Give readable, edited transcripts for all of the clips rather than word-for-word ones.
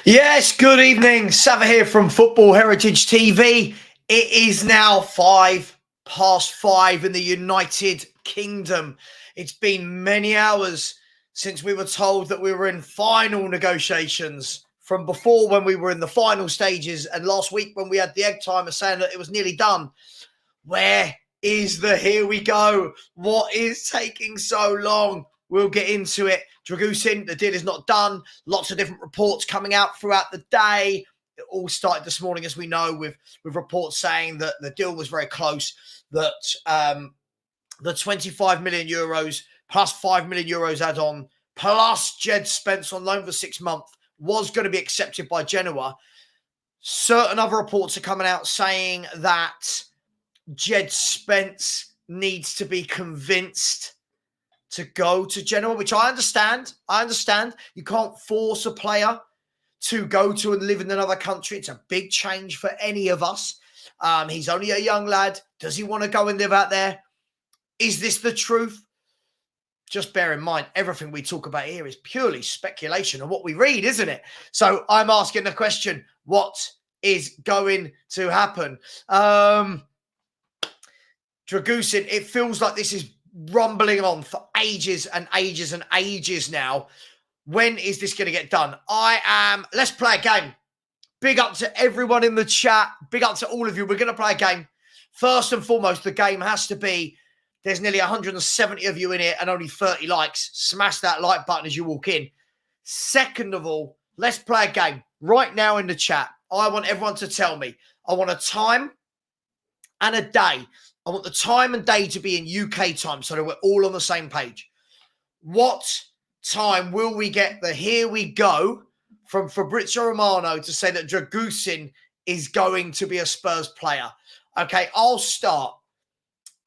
Yes, good evening. Savva here from Football Heritage TV. It is now 5:05 in the United Kingdom. It's been many hours since we were told that we were in final negotiations from before when we were in the final stages, and last week when we had the egg timer saying that it was nearly done. Where is the here we go? What is taking so long? We'll get into it. Dragusin, the deal is not done. Lots of different reports coming out throughout the day. It all started this morning, as we know, with reports saying that the deal was very close, that the 25 million euros plus 5 million euros add-on plus Jed Spence on loan for 6 months was going to be accepted by Genoa. Certain other reports are coming out saying that Jed Spence needs to be convinced to go to Genoa, which I understand. You can't force a player to go to and live in another country. It's a big change for any of us. He's only a young lad. Does he want to go and live out there? Is this the truth? Just bear in mind, everything we talk about here is purely speculation on what we read, isn't it? So I'm asking the question, what is going to happen? Dragusin, it feels like this is rumbling on for ages and ages and ages now. When is this going to get done? Let's play a game. Big up to everyone in the chat. Big up to all of you. We're going to play a game. First and foremost, the game has to be, there's nearly 170 of you in here and only 30 likes. Smash that like button as you walk in. Second of all, let's play a game. Right now in the chat, I want everyone to tell me. I want a time and a day. I want the time and day to be in UK time so that we're all on the same page. What time will we get the here we go from Fabrizio Romano to say that Dragusin is going to be a Spurs player? Okay, I'll start.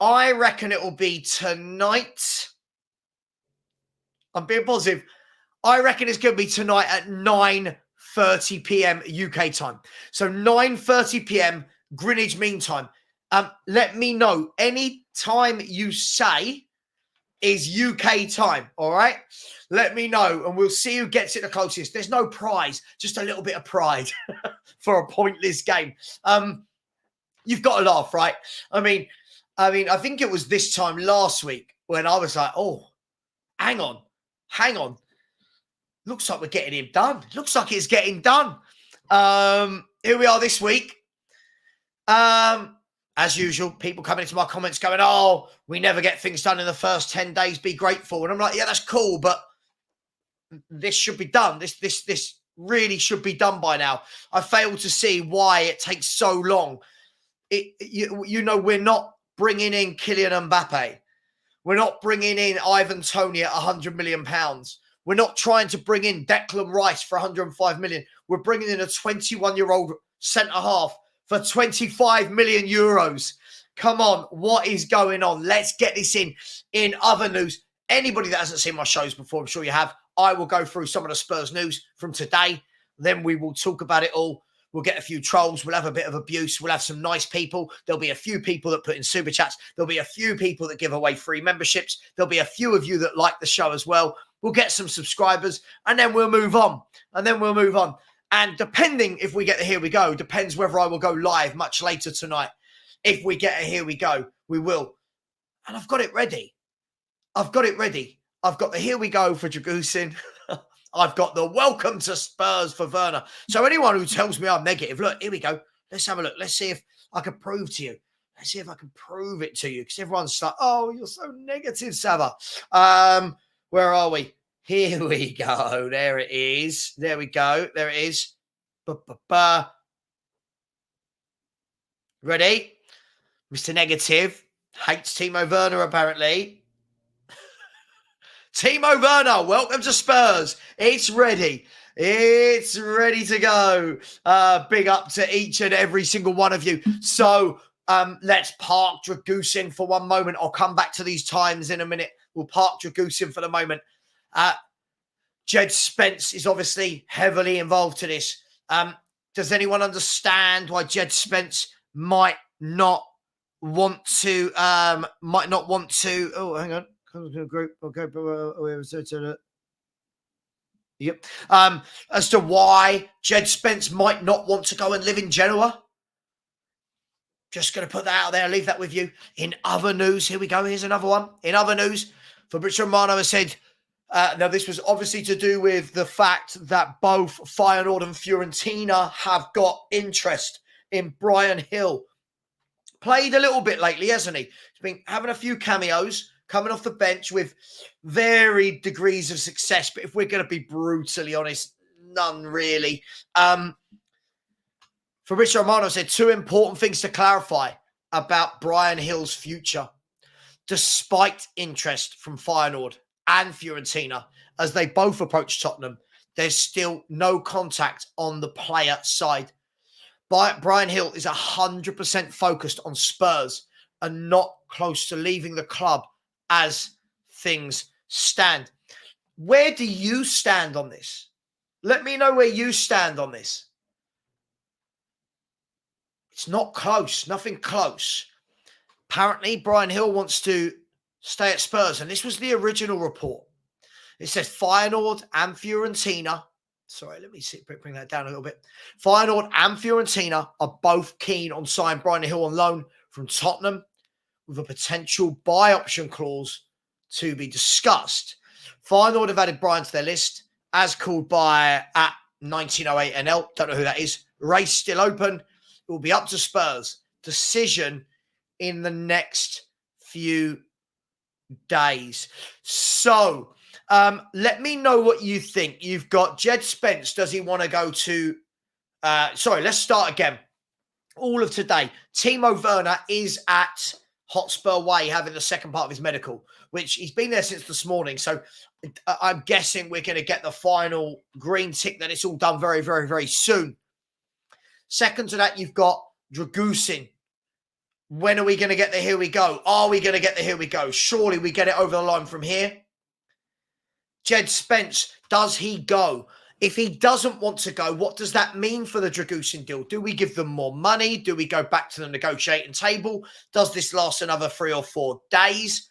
I reckon it will be tonight. I'm being positive. I reckon it's going to be tonight at 9:30 p.m. UK time. So 9:30 p.m. Greenwich Mean Time. Let me know any time you say is UK time, all right? Let me know, and we'll see who gets it the closest. There's no prize, just a little bit of pride for a pointless game. You've got to laugh, right? I mean, I think it was this time last week when I was like, oh, hang on. Looks like we're getting him done. Looks like it's getting done. Here we are this week. As usual, people coming into my comments going, oh, we never get things done in the first 10 days. Be grateful. And I'm like, yeah, that's cool, but this should be done. This really should be done by now. I fail to see why it takes so long. We're not bringing in Kylian Mbappe. We're not bringing in Ivan Toney at £100 million. We're not trying to bring in Declan Rice for 105 million. We're bringing in a 21-year-old centre-half for 25 million euros. Come on, what is going on? Let's get this in. In other news, anybody that hasn't seen my shows before, I'm sure you have, I will go through some of the Spurs news from today. Then we will talk about it all. We'll get a few trolls. We'll have a bit of abuse. We'll have some nice people. There'll be a few people that put in super chats. There'll be a few people that give away free memberships. There'll be a few of you that like the show as well. We'll get some subscribers, and then we'll move on. And depending if we get the here we go, depends whether I will go live much later tonight. If we get a here we go, we will. And I've got it ready. I've got the here we go for Dragusin. I've got the welcome to Spurs for Werner. So anyone who tells me I'm negative, look, here we go. Let's have a look. Let's see if I can prove to you. Let's see if I can prove it to you. Because everyone's like, oh, you're so negative, Savva. Where are we? Here we go. There it is. There we go. There it is. Ready? Mr. Negative hates Timo Werner, apparently. Timo Werner, welcome to Spurs. It's ready. It's ready to go. Big up to each and every single one of you. So let's park Dragusin for one moment. I'll come back to these times in a minute. We'll park Dragusin for the moment. Jed Spence is obviously heavily involved to this. Does anyone understand why Jed Spence might not want to? Oh, hang on. Group. Okay. Yep. As to why Jed Spence might not want to go and live in Genoa. Just going to put that out there, leave that with you. In other news, here we go. Here's another one. In other news, Fabrizio Romano has said, now this was obviously to do with the fact that both Feyenoord and Fiorentina have got interest in Bryan Hill. Played a little bit lately, hasn't he? He's been having a few cameos, coming off the bench with varied degrees of success. But if we're going to be brutally honest, none really. Fabrizio Romano said 2 important things to clarify about Bryan Hill's future. Despite interest from Feyenoord and Fiorentina, as they both approach Tottenham, there's still no contact on the player side. Bryan Hill is 100% focused on Spurs and not close to leaving the club as things stand. Where do you stand on this? Let me know where you stand on this. It's not close, nothing close. Apparently, Bryan Hill wants to stay at Spurs, and this was the original report. It says Feyenoord and Fiorentina. Sorry, let me bring that down a little bit. Feyenoord and Fiorentina are both keen on signing Bryan Hill on loan from Tottenham, with a potential buy option clause to be discussed. Feyenoord have added Bryan to their list, as called by at 1908NL. Don't know who that is. Race still open. It will be up to Spurs. Decision in the next few days. So, let me know what you think. You've got Jed Spence. Does he want to go to... let's start again. All of today. Timo Werner is at Hotspur Way having the second part of his medical, which he's been there since this morning. So I'm guessing we're going to get the final green tick that it's all done very, very, very soon. Second to that, you've got Dragusin. When are we going to get the here we go? Are we going to get the here we go? Surely we get it over the line from here. Jed Spence, does he go? If he doesn't want to go, what does that mean for the Dragusin deal? Do we give them more money? Do we go back to the negotiating table? Does this last another 3 or 4 days?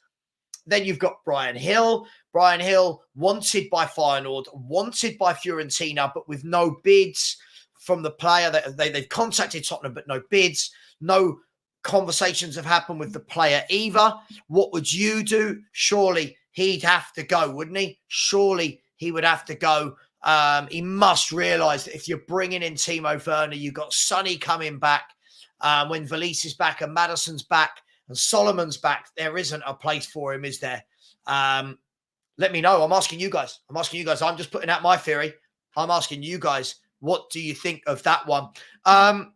Then you've got Bryan Hill. Bryan Hill wanted by Feyenoord, wanted by Fiorentina, but with no bids from the player. They've contacted Tottenham, but no bids. No conversations have happened with the player either. What would you do? Surely he'd have to go, wouldn't he? Surely he would have to go. He must realise that if you're bringing in Timo Werner, you've got Sonny coming back. When Valise is back and Maddison's back and Solomon's back, there isn't a place for him, is there? Let me know. I'm asking you guys. I'm just putting out my theory. I'm asking you guys, what do you think of that one? Hang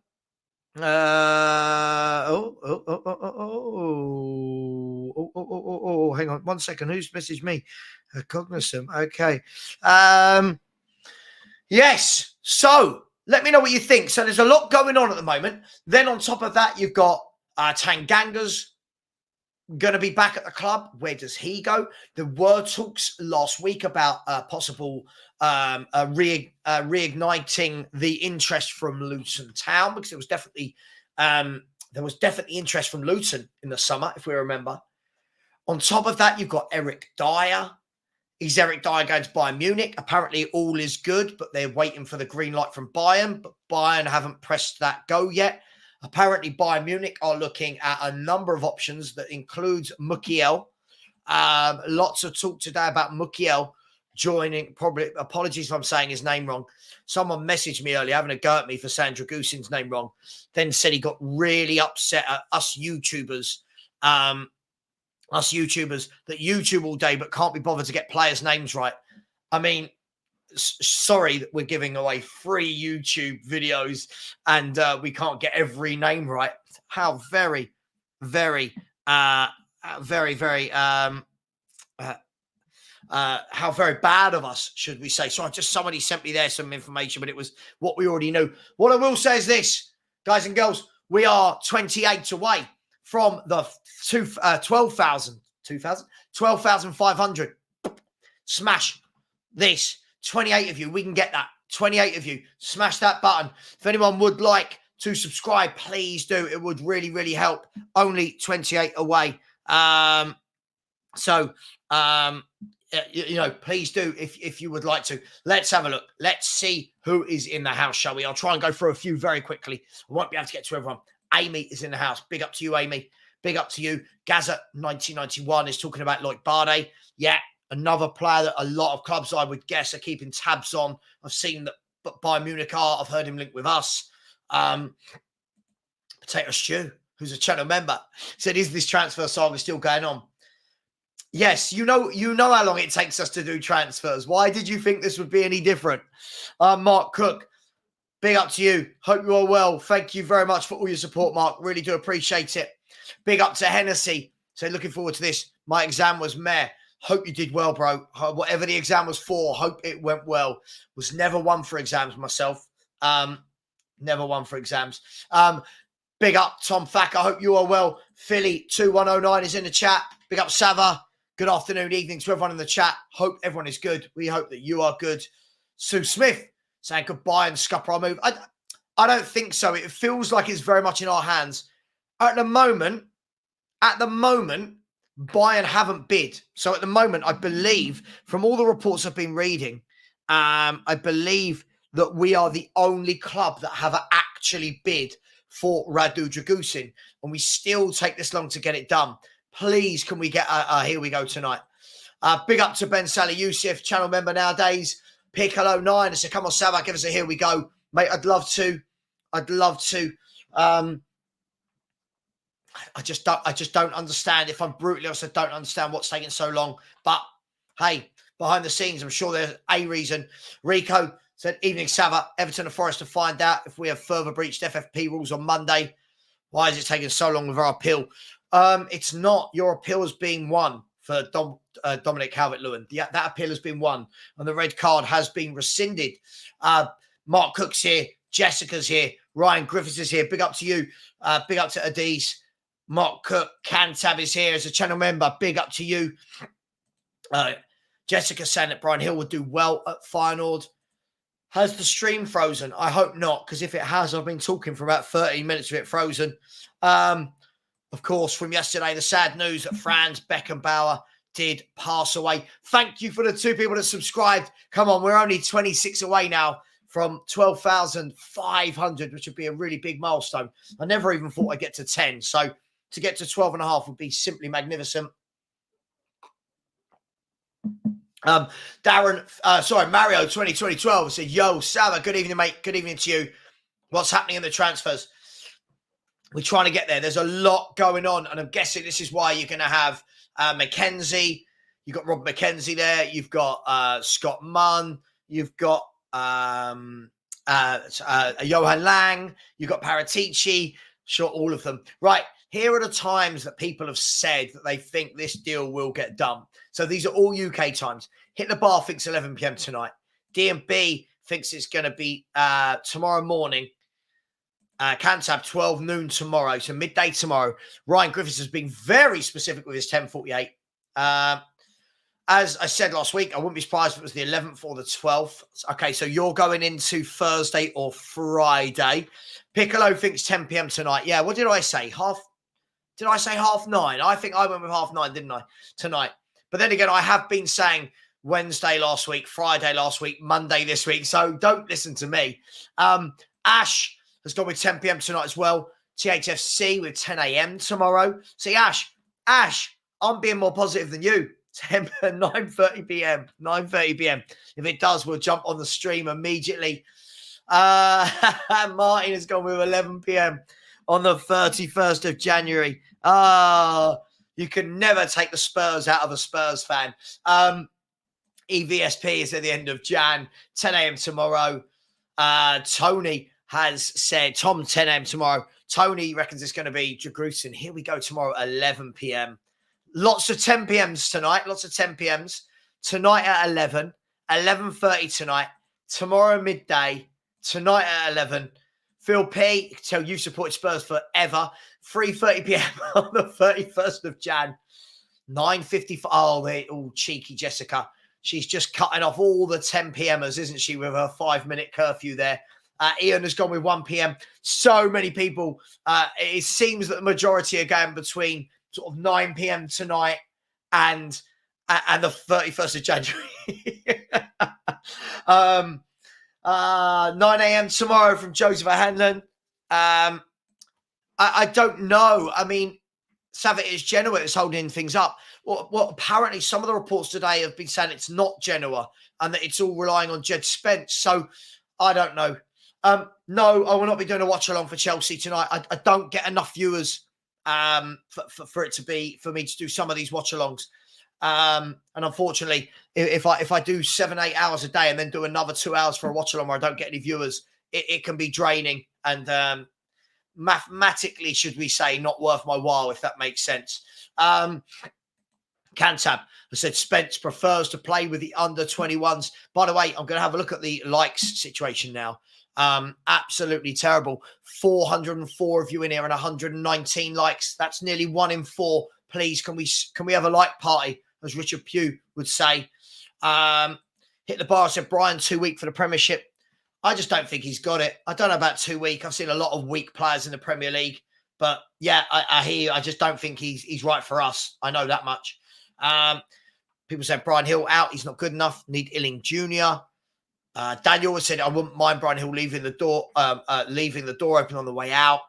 on 1 second. Who's messaged me? Cognizant. Okay. Yes. So let me know what you think. So there's a lot going on at the moment. Then on top of that, you've got Tanganga's going to be back at the club. Where does he go? There were talks last week about possible reigniting the interest from Luton Town, because there was definitely interest from Luton in the summer, if we remember. On top of that, you've got Eric Dyer. Is Eric Dyer going to Bayern Munich? Apparently all is good, but they're waiting for the green light from Bayern, but Bayern haven't pressed that go yet. Apparently Bayern Munich are looking at a number of options that includes Mukiel. Lots of talk today about Mukiel joining, probably, apologies if I'm saying his name wrong. Someone messaged me earlier having a go at me for saying Dragusin's name wrong, then said he got really upset at us YouTubers that YouTube all day but can't be bothered to get players' names right. I mean, sorry that we're giving away free YouTube videos and we can't get every name right. How very, very, how very bad of us, should we say. So somebody sent me there some information, but it was what we already knew. What I will say is this, guys and girls, we are 28 away from the 12,500. Smash this. 28 of you. We can get that. 28 of you. Smash that button. If anyone would like to subscribe, please do. It would really, really help. Only 28 away. please do if you would like to. Let's have a look. Let's see who is in the house, shall we? I'll try and go through a few very quickly. I won't be able to get to everyone. Amy is in the house. Big up to you, Amy. Big up to you. Gaza 1991 is talking about Loic Bardet. Yeah, another player that a lot of clubs, I would guess, are keeping tabs on. I've seen that Bayern Munich are. I've heard him linked with us. Potato Stew, who's a channel member, said, is this transfer saga still going on? Yes, you know how long it takes us to do transfers. Why did you think this would be any different? Mark Cook, big up to you. Hope you are well. Thank you very much for all your support, Mark. Really do appreciate it. Big up to Hennessy. So looking forward to this. My exam was meh. Hope you did well, bro. Whatever the exam was for, hope it went well. Was never one for exams myself. Never one for exams. Big up, Tom Thack. I hope you are well. Philly 2109 is in the chat. Big up, Savva. Good afternoon, evening to everyone in the chat. Hope everyone is good. We hope that you are good. Sue Smith saying goodbye and scupper our move. I don't think so. It feels like it's very much in our hands. At the moment, Bayern haven't bid. So at the moment, I believe, from all the reports I've been reading, I believe that we are the only club that have actually bid for Radu Dragusin. And we still take this long to get it done. Please, can we get here we go tonight. Big up to Ben Salih Youssef, channel member nowadays. Piccolo 9. I said, come on, Savva, give us a here we go. Mate, I'd love to. I just don't understand. If I'm brutally honest, I don't understand what's taking so long. But hey, behind the scenes, I'm sure there's a reason. Rico said, evening, Savva. Everton and Forest to find out if we have further breached FFP rules on Monday. Why is it taking so long with our appeal? It's not. Your appeal has been won for Dominic Calvert-Lewin. That appeal has been won, and the red card has been rescinded. Mark Cook's here. Jessica's here. Ryan Griffiths is here. Big up to you. Big up to Adiz. Mark Cook. Cantab is here as a channel member. Big up to you. Jessica saying that Brian Hill would do well at Feyenoord. Has the stream frozen? I hope not, because if it has, I've been talking for about 30 minutes of it frozen. Of course, from yesterday, the sad news that Franz Beckenbauer did pass away. Thank you for the 2 people that subscribed. Come on, we're only 26 away now from 12,500, which would be a really big milestone. I never even thought I'd get to 10. So to get to 12.5 would be simply magnificent. Mario 2012 said, yo, Savva, good evening, mate. Good evening to you. What's happening in the transfers? We're trying to get there. There's a lot going on, and I'm guessing this is why you're going to have McKenzie. You've got Rob McKenzie there. You've got Scott Munn. You've got Johan Lang. You've got Paratici. Sure, all of them. Right, here are the times that people have said that they think this deal will get done. So these are all UK times. Hit the Bar thinks 11 p.m. tonight. D&B thinks it's going to be tomorrow morning. Cantab 12 noon tomorrow, so midday tomorrow. Ryan Griffiths has been very specific with his 10:48. As I said last week, I wouldn't be surprised if it was the 11th or the 12th. Okay, so you're going into Thursday or Friday. Piccolo thinks 10 p.m. tonight. Yeah, what did I say? Did I say 9:30? I think I went with 9:30, didn't I? Tonight. But then again, I have been saying Wednesday last week, Friday last week, Monday this week. So don't listen to me. Ash has gone with 10 p.m. tonight as well. THFC with 10 a.m. tomorrow. See, Ash, I'm being more positive than you. 9:30 p.m. 9:30 p.m. If it does, we'll jump on the stream immediately. Martin has gone with 11 p.m. on the 31st of January. You can never take the Spurs out of a Spurs fan. EVSP is at the end of Jan. 10 a.m. tomorrow. Tony has said, Tom, 10 a.m. tomorrow. Tony reckons it's going to be Dragusin. Here we go tomorrow, 11 p.m. Lots of 10 p.m.s tonight. Lots of 10 p.m.s. Tonight at 11. 11:30 tonight. Tomorrow midday. Tonight at 11. Phil P, you can tell you've supported Spurs forever. 3:30 p.m. on the 31st of Jan. 9:55. Oh, they all cheeky Jessica. She's just cutting off all the 10 p.m.ers, isn't she, with her 5-minute curfew there. Ian has gone with 1 p.m. So many people. It seems that the majority are going between sort of 9 p.m. tonight and and the 31st of January. 9 a.m. tomorrow from Joseph Hanlon. I don't know. I mean, Savva is Genoa is holding things up. Well, apparently some of the reports today have been saying it's not Genoa and that it's all relying on Jed Spence. So I don't know. No, I will not be doing a watch along for Chelsea tonight. I don't get enough viewers for me to do some of these watch alongs. And unfortunately, if I do 7-8 hours a day and then do another 2 hours for a watch along where I don't get any viewers, it can be draining and mathematically, should we say, not worth my while, if that makes sense. Cantab has said Spence prefers to play with the under 21s. By the way, I'm going to have a look at the likes situation now. Absolutely terrible. 404 of you in here and 119 likes. That's nearly 1 in 4. Please, can we have a like party, as Richard Pugh would say. Hit the bar, said Brian, 2 week for the Premiership. I just don't think he's got it. I don't know about 2 week. I've seen a lot of weak players in the Premier League. But yeah, I hear you. I just don't think he's right for us. I know that much. People said Brian Hill out. He's not good enough. Need Illing Jr. Daniel has said, I wouldn't mind Brian Hill leaving the door open on the way out.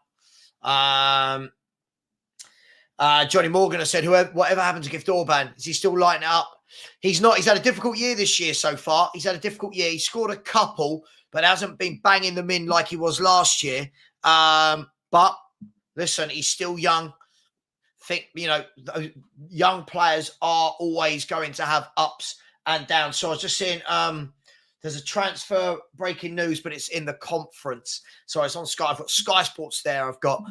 Johnny Morgan has said, whatever happened to Gift Orban? Is he still lighting it up? He's not. He's had a difficult year this year so far. He's had a difficult year. He scored a couple, but hasn't been banging them in like he was last year. But listen, he's still young. Young players are always going to have ups and downs. So I was just seeing there's a transfer breaking news, but it's in the conference. So it's on Sky. I've got Sky Sports there. I've got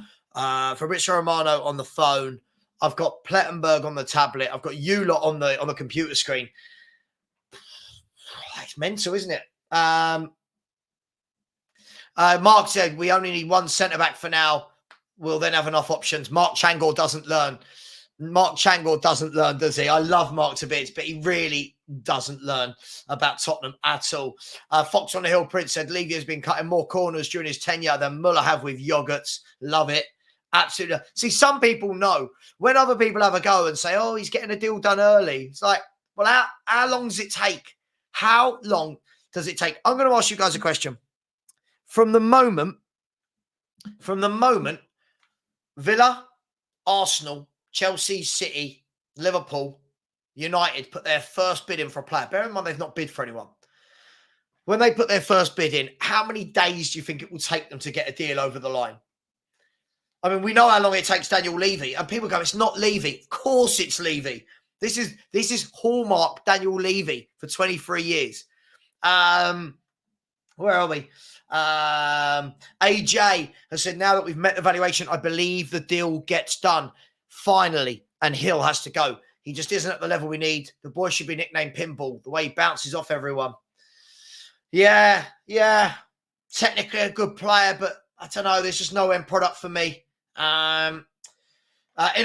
Fabrizio Romano on the phone. I've got Plettenberg on the tablet. I've got you lot on the computer screen. It's mental, isn't it? Mark said we only need one centre-back for now. We'll then have enough options. Mark Changor doesn't learn. Mark Changor doesn't learn, does he? I love Mark to bits, but he really doesn't learn about Tottenham at all. Fox on the Hill Prince said Levy has been cutting more corners during his tenure than Muller have with yogurts. Love it. Absolutely. See, some people know. When other people have a go and say, oh, he's getting a deal done early. It's like, well, how long does it take? How long does it take? I'm going to ask you guys a question. From the moment Villa, Arsenal, Chelsea, City, Liverpool, United put their first bid in for a player. Bear in mind, they've not bid for anyone. When they put their first bid in, how many days do you think it will take them to get a deal over the line? I mean, we know how long it takes Daniel Levy, and people go, it's not Levy. Of course it's Levy. This is hallmark Daniel Levy for 23 years. Where are we? AJ has said, now that we've met the valuation, I believe the deal gets done. Finally, and Hill has to go. He just isn't at the level we need. The boy should be nicknamed Pinball, the way he bounces off everyone. Yeah. Technically a good player, but I don't know. There's just no end product for me. In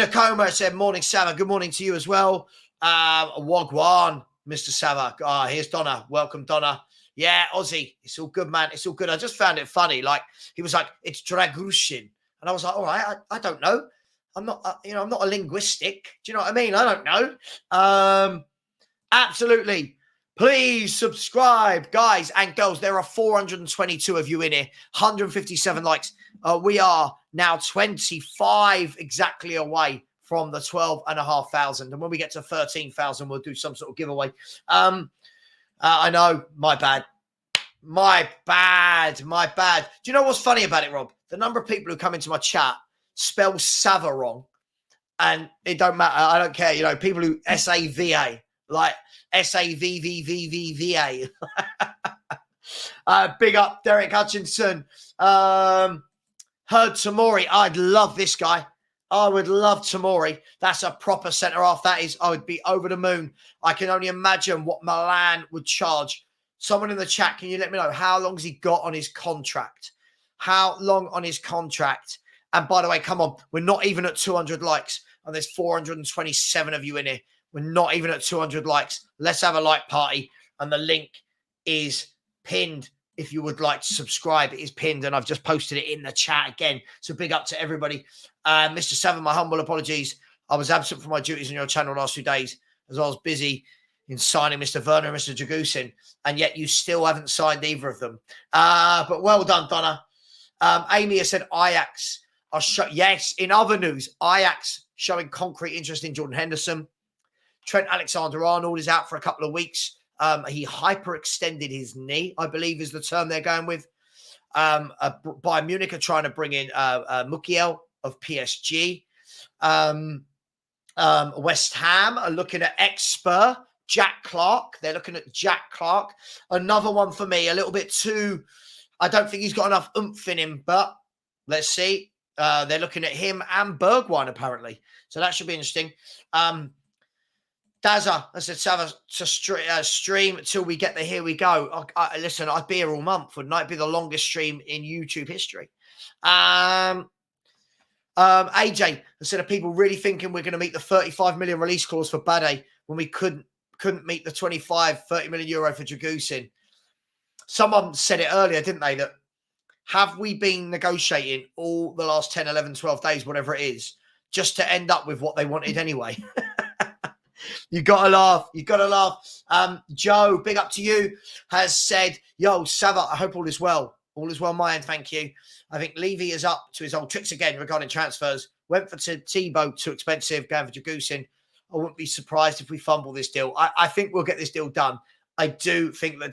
a coma said, morning, Savva. Good morning to you as well. Wagwan, Mr. Savva. Here's Donna. Welcome, Donna. Yeah, Aussie. It's all good, man. It's all good. I just found it funny. Like, he was like, it's Dragushin. And I was like, all right, I don't know. I'm not, I'm not a linguistic. Do you know what I mean? I don't know. Absolutely. Please subscribe, guys and girls. There are 422 of you in here, 157 likes. We are now 25 exactly away from the 12,500. And when we get to 13,000, we'll do some sort of giveaway. I know, my bad. My bad. Do you know what's funny about it, Rob? The number of people who come into my chat spell Savva wrong, and it don't matter. I don't care. You know, people who S-A-V-A, like S-A-V-V-V-V-V-A. Big up, Derek Hutchinson. Heard Tamori. I'd love this guy. I would love Tamori. That's a proper centre-half. That is, I would be over the moon. I can only imagine what Milan would charge. Someone in the chat, can you let me know how long has he got on his contract? How long on his contract? And by the way, come on, we're not even at 200 likes. And there's 427 of you in here. We're not even at 200 likes. Let's have a like party. And the link is pinned. If you would like to subscribe, it is pinned. And I've just posted it in the chat again. So big up to everybody. Mr. Savva, my humble apologies. I was absent from my duties on your channel last 2 days. as I was busy in signing Mr. Werner and Mr. Jagusin, and yet you still haven't signed either of them. But well done, Donna. Amy has said Ajax are yes. In other news, Ajax showing concrete interest in Jordan Henderson. Trent Alexander-Arnold is out for a couple of weeks. He hyperextended his knee, I believe is the term they're going with. Bayern Munich are trying to bring in Mukiel of PSG. West Ham are looking at ex-Spur, Jack Clark. They're looking at Jack Clark. Another one for me, a little bit too... I don't think he's got enough oomph in him, but let's see. They're looking at him and Bergwijn, apparently. So that should be interesting. Dazza, I said, Savva to stream until we get the Here We Go. Listen, I'd be here all month, wouldn't I? It'd be the longest stream in YouTube history. AJ, I said, are people really thinking we're going to meet the 35 million release clause for Bade when we couldn't meet the 30 million euro for Jagusin? Someone said it earlier, didn't they, that have we been negotiating all the last 10, 11, 12 days, whatever it is, just to end up with what they wanted anyway? You got to laugh. You got to laugh. Joe, big up to you, has said, yo, Savva, I hope all is well. All is well, my end, thank you. I think Levy is up to his old tricks again regarding transfers. Went for Tebow, too expensive, going for Jagusin. I wouldn't be surprised if we fumble this deal. I think we'll get this deal done. I do think that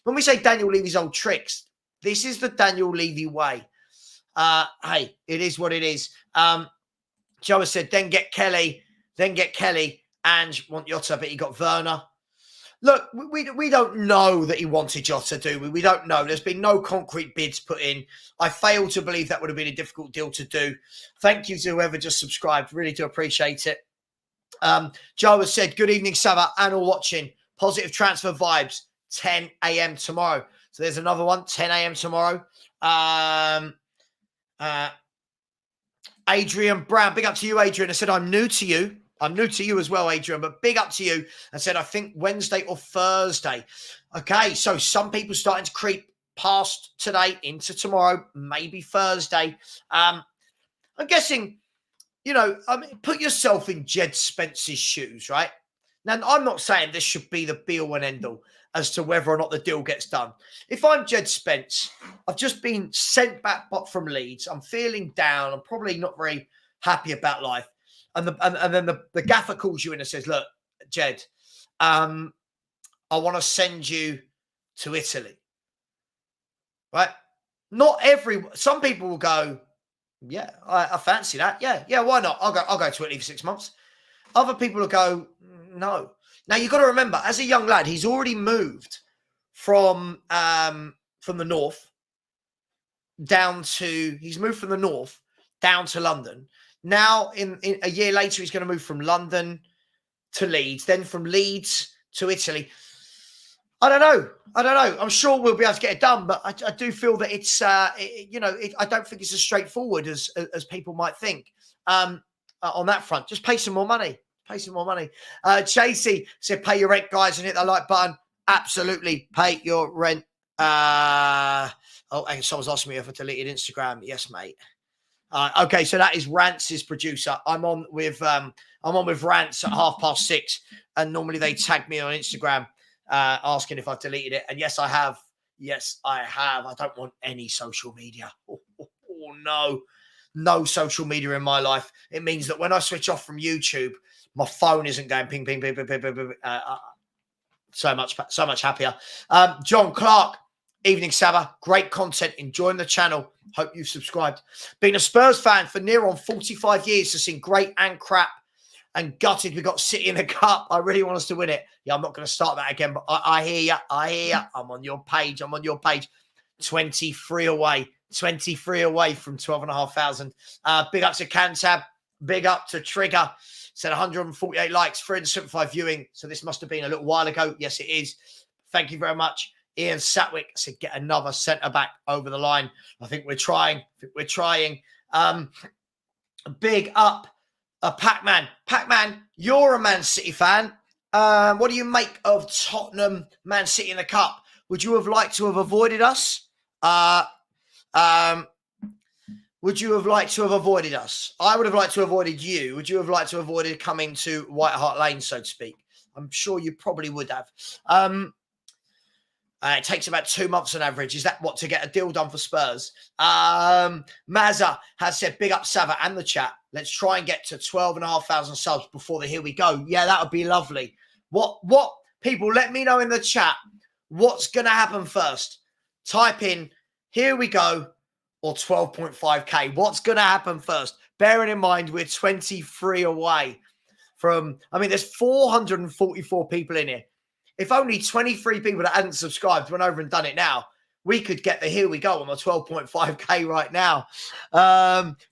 when we say Daniel Levy's old tricks, this is the Daniel Levy way. Hey, it is what it is. Joe has said, then get Kelly, and want Jota, but he got Werner. Look, we don't know that he wanted Jota, do we? We don't know. There's been no concrete bids put in. I fail to believe that would have been a difficult deal to do. Thank you to whoever just subscribed. Really do appreciate it. Joe has said, good evening, Savva, and all watching. Positive transfer vibes, 10 a.m. tomorrow. So there's another one, 10 a.m. tomorrow. Adrian Brown, big up to you, Adrian. I said, I'm new to you. I'm new to you as well, Adrian, but big up to you. I said, I think Wednesday or Thursday. Okay, so some people starting to creep past today into tomorrow, maybe Thursday. I'm guessing, put yourself in Jed Spence's shoes, right? Now, I'm not saying this should be the be-all and end-all as to whether or not the deal gets done. If I'm Jed Spence, I've just been sent back from Leeds. I'm feeling down. I'm probably not very happy about life. And then the gaffer calls you in and says, look, Jed, I want to send you to Italy. Right? Some people will go, yeah, I fancy that. Yeah, why not? I'll go to Italy for 6 months. Other people will go, no. Now, you've got to remember, as a young lad, he's already moved from the north down to London. Now, in a year later, he's going to move from London to Leeds, then from Leeds to Italy. I don't know. I'm sure we'll be able to get it done, but I do feel that it's, I don't think it's as straightforward as people might think on that front. Just pay some more money. Chasey said, pay your rent, guys, and hit that like button. Absolutely, pay your rent. And someone's asking me if I deleted Instagram. Yes, mate. Okay, so that is Rance's producer. I'm on with Rance at 6:30, and normally they tag me on Instagram asking if I've deleted it. And yes, I have. I don't want any social media. No social media in my life. It means that when I switch off from YouTube, my phone isn't going ping, ping, ping, ping, ping, ping, ping. So much happier. John Clark, evening, Savva. Great content. Enjoying the channel. Hope you've subscribed. Been a Spurs fan for near on 45 years. Has seen great and crap and gutted. We got City in the cup. I really want us to win it. Yeah, I'm not going to start that again, but I hear you. I'm on your page. 23 away from 12,500. Big up to Cantab. Big up to Trigger. Said 148 likes, 375 viewing. So this must have been a little while ago. Yes, it is. Thank you very much. Ian Satwick said, get another centre-back over the line. I think we're trying. Big up Pac-Man. Pac-Man, you're a Man City fan. What do you make of Tottenham, Man City in the Cup? Would you have liked to have avoided us? Would you have liked to have avoided us? I would have liked to have avoided you. Would you have liked to have avoided coming to White Hart Lane, so to speak? I'm sure you probably would have. It takes about 2 months on average. Is that what, to get a deal done for Spurs? Mazza has said, big up Savva and the chat. Let's try and get to 12,500 subs before the here we go. Yeah, that would be lovely. What people, let me know in the chat what's going to happen first. Type in here we go or 12.5k. What's going to happen first? Bearing in mind we're 23 away from, I mean, there's 444 people in here. If only 23 people that hadn't subscribed went over and done it now, we could get the here we go on my 12.5k right now.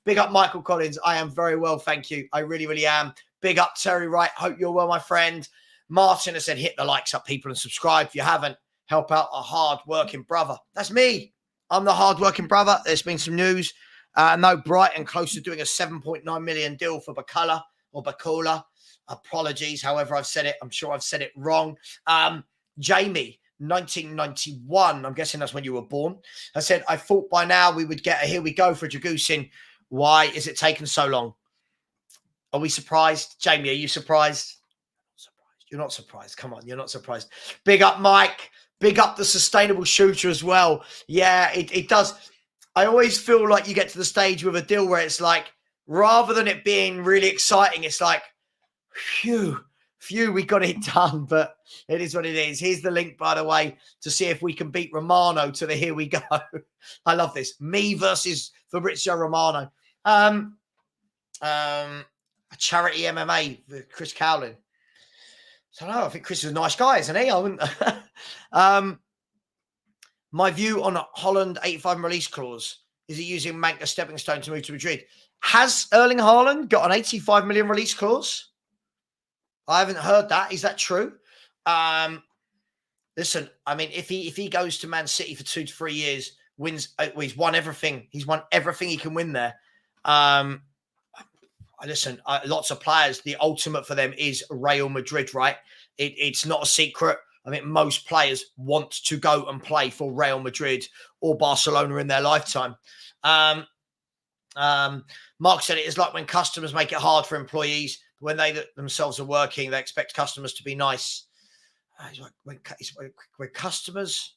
Big up Michael Collins. I am very well, thank you. I really, really am. Big up Terry Wright. Hope you're well, my friend. Martin has said, hit the likes up, people, and subscribe. If you haven't, help out a hard-working brother. That's me. I'm the hard-working brother. There's been some news. No, Brighton close to doing a 7.9 million deal for Bakula or Bakula. Apologies, however I've said it. I'm sure I've said it wrong. Jamie, 1991, I'm guessing that's when you were born. I said, I thought by now we would get a here we go for Dragusin. Why is it taking so long? Are we surprised? Jamie, are you surprised? You're not surprised. Come on, you're not surprised. Big up Mike. Big up the sustainable shooter as well. Yeah, it does. I always feel like you get to the stage with a deal where it's like, rather than it being really exciting, it's like, phew, we got it done, but it is what it is. Here's the link, by the way, to see if we can beat Romano to the here we go. I love this. Me versus Fabrizio Romano. A charity MMA with Chris Cowlin. So no, I think Chris is a nice guy, isn't he? I wouldn't. My view on Holland 85 release clause. Is he using Mank as stepping stone to move to Madrid? Has Erling Haaland got an 85 million release clause? I haven't heard that. Is that true? Listen, I mean, if he goes to Man City for 2 to 3 years, wins, he's won everything. He's won everything he can win there. Listen, lots of players, the ultimate for them is Real Madrid, right? It's not a secret. I mean, most players want to go and play for Real Madrid or Barcelona in their lifetime. Mark said it is like when customers make it hard for employees. When they themselves are working, they expect customers to be nice. When customers...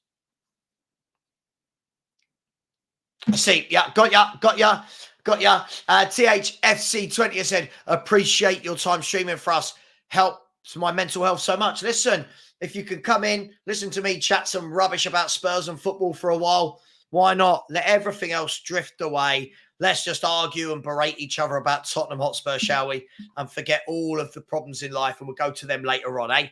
I see. Yeah, got ya. THFC 20 has said, appreciate your time streaming for us. Helps my mental health so much. Listen, if you could come in, listen to me chat some rubbish about Spurs and football for a while, why not? Let everything else drift away. Let's just argue and berate each other about Tottenham Hotspur, shall we? And forget all of the problems in life, and we'll go to them later on, eh?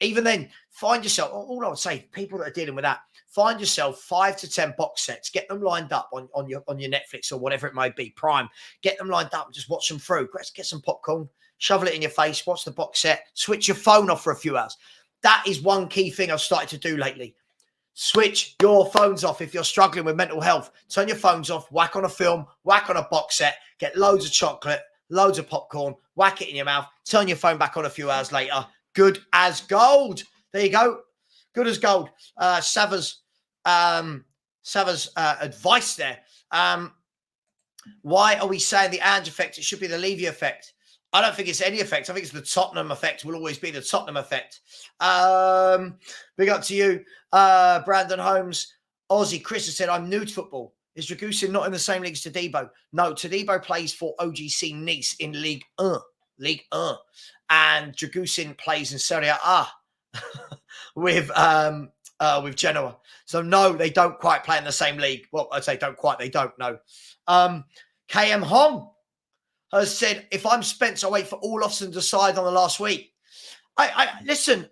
Even then, find yourself, all I would say, people that are dealing with that, find yourself 5 to 10 box sets, get them lined up on your Netflix or whatever it may be, Prime. Get them lined up and just watch them through. Get some popcorn, shovel it in your face, watch the box set, switch your phone off for a few hours. That is one key thing I've started to do lately. Switch your phones off if you're struggling with mental health. Turn your phones off, whack on a film, whack on a box set, get loads of chocolate, loads of popcorn, whack it in your mouth, turn your phone back on a few hours later. Good as gold. There you go. Good as gold. Savva's advice there. Why are we saying the Ange effect? It should be the Levy effect. I don't think it's any effect. I think it's the Tottenham effect. Will always be the Tottenham effect. Big up to you, Brandon Holmes. Aussie Chris has said, I'm new to football. Is Dragusin not in the same league as Todibo? No, Todibo plays for OGC Nice in Ligue 1. And Dragusin plays in Serie A with Genoa. So no, they don't quite play in the same league. Well, I'd say don't quite. They don't know. KM Hong has said, if I'm Spence, I wait for Olofsson to decide on the last week. I listen,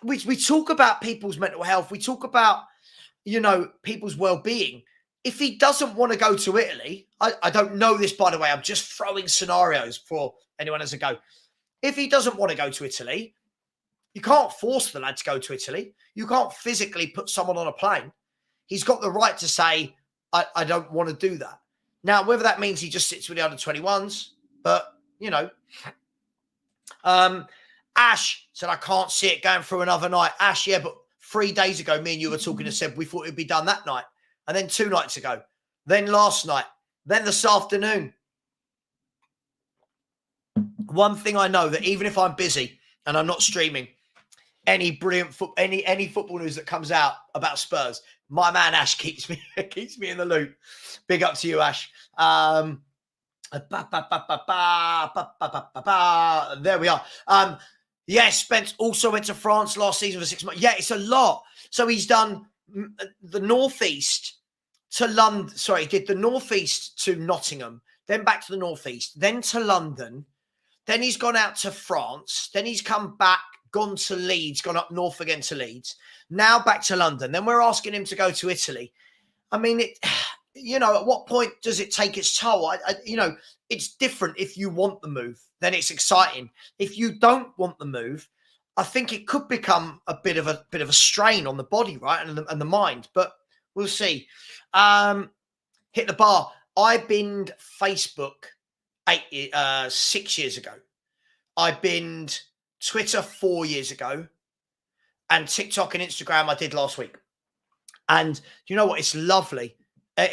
we talk about people's mental health. We talk about, people's well-being. If he doesn't want to go to Italy, I don't know this, by the way. I'm just throwing scenarios for anyone as a go. If he doesn't want to go to Italy, you can't force the lad to go to Italy. You can't physically put someone on a plane. He's got the right to say, I don't want to do that. Now, whether that means he just sits with the under-21s, but, Ash said, I can't see it going through another night. Ash, yeah, but 3 days ago, me and you were talking and said we thought it'd be done that night. And then 2 nights ago. Then last night. Then this afternoon. one thing I know, that even if I'm busy and I'm not streaming, any brilliant any football news that comes out about Spurs, my man Ash keeps me in the loop. Big up to you, Ash. There we are. Yes, Spence also went to France last season for 6 months. Yeah, it's a lot. So he's done the northeast to London. Sorry, he did the northeast to Nottingham, then back to the northeast, then to London. Then he's gone out to France. Then he's come back, gone to Leeds, gone up north again to Leeds. Now back to London. Then we're asking him to go to Italy. I mean, at what point does it take its toll? It's different if you want the move, then it's exciting. If you don't want the move, I think it could become a bit of a strain on the body, right, and the mind. But we'll see. Hit the bar. I binned Facebook 6 years ago. I binned Twitter 4 years ago, and TikTok and Instagram I did last week. And you know what? It's lovely.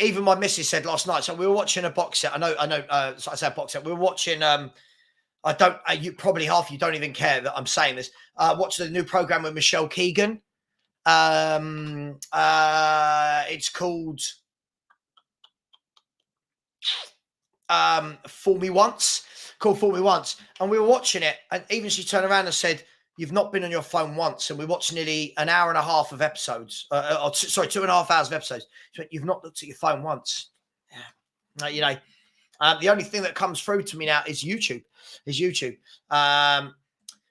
Even my missus said last night. So we were watching a box set. I know. So I said box set. We were watching. You probably half of you don't even care that I'm saying this. Watch the new program with Michelle Keegan. It's called Fool Me Once. Called Fool Me Once, and we were watching it, and even she turned around and said, "You've not been on your phone once." And we watched nearly an hour and a half of episodes. 2.5 hours of episodes. She went, "You've not looked at your phone once." Yeah. The only thing that comes through to me now is YouTube.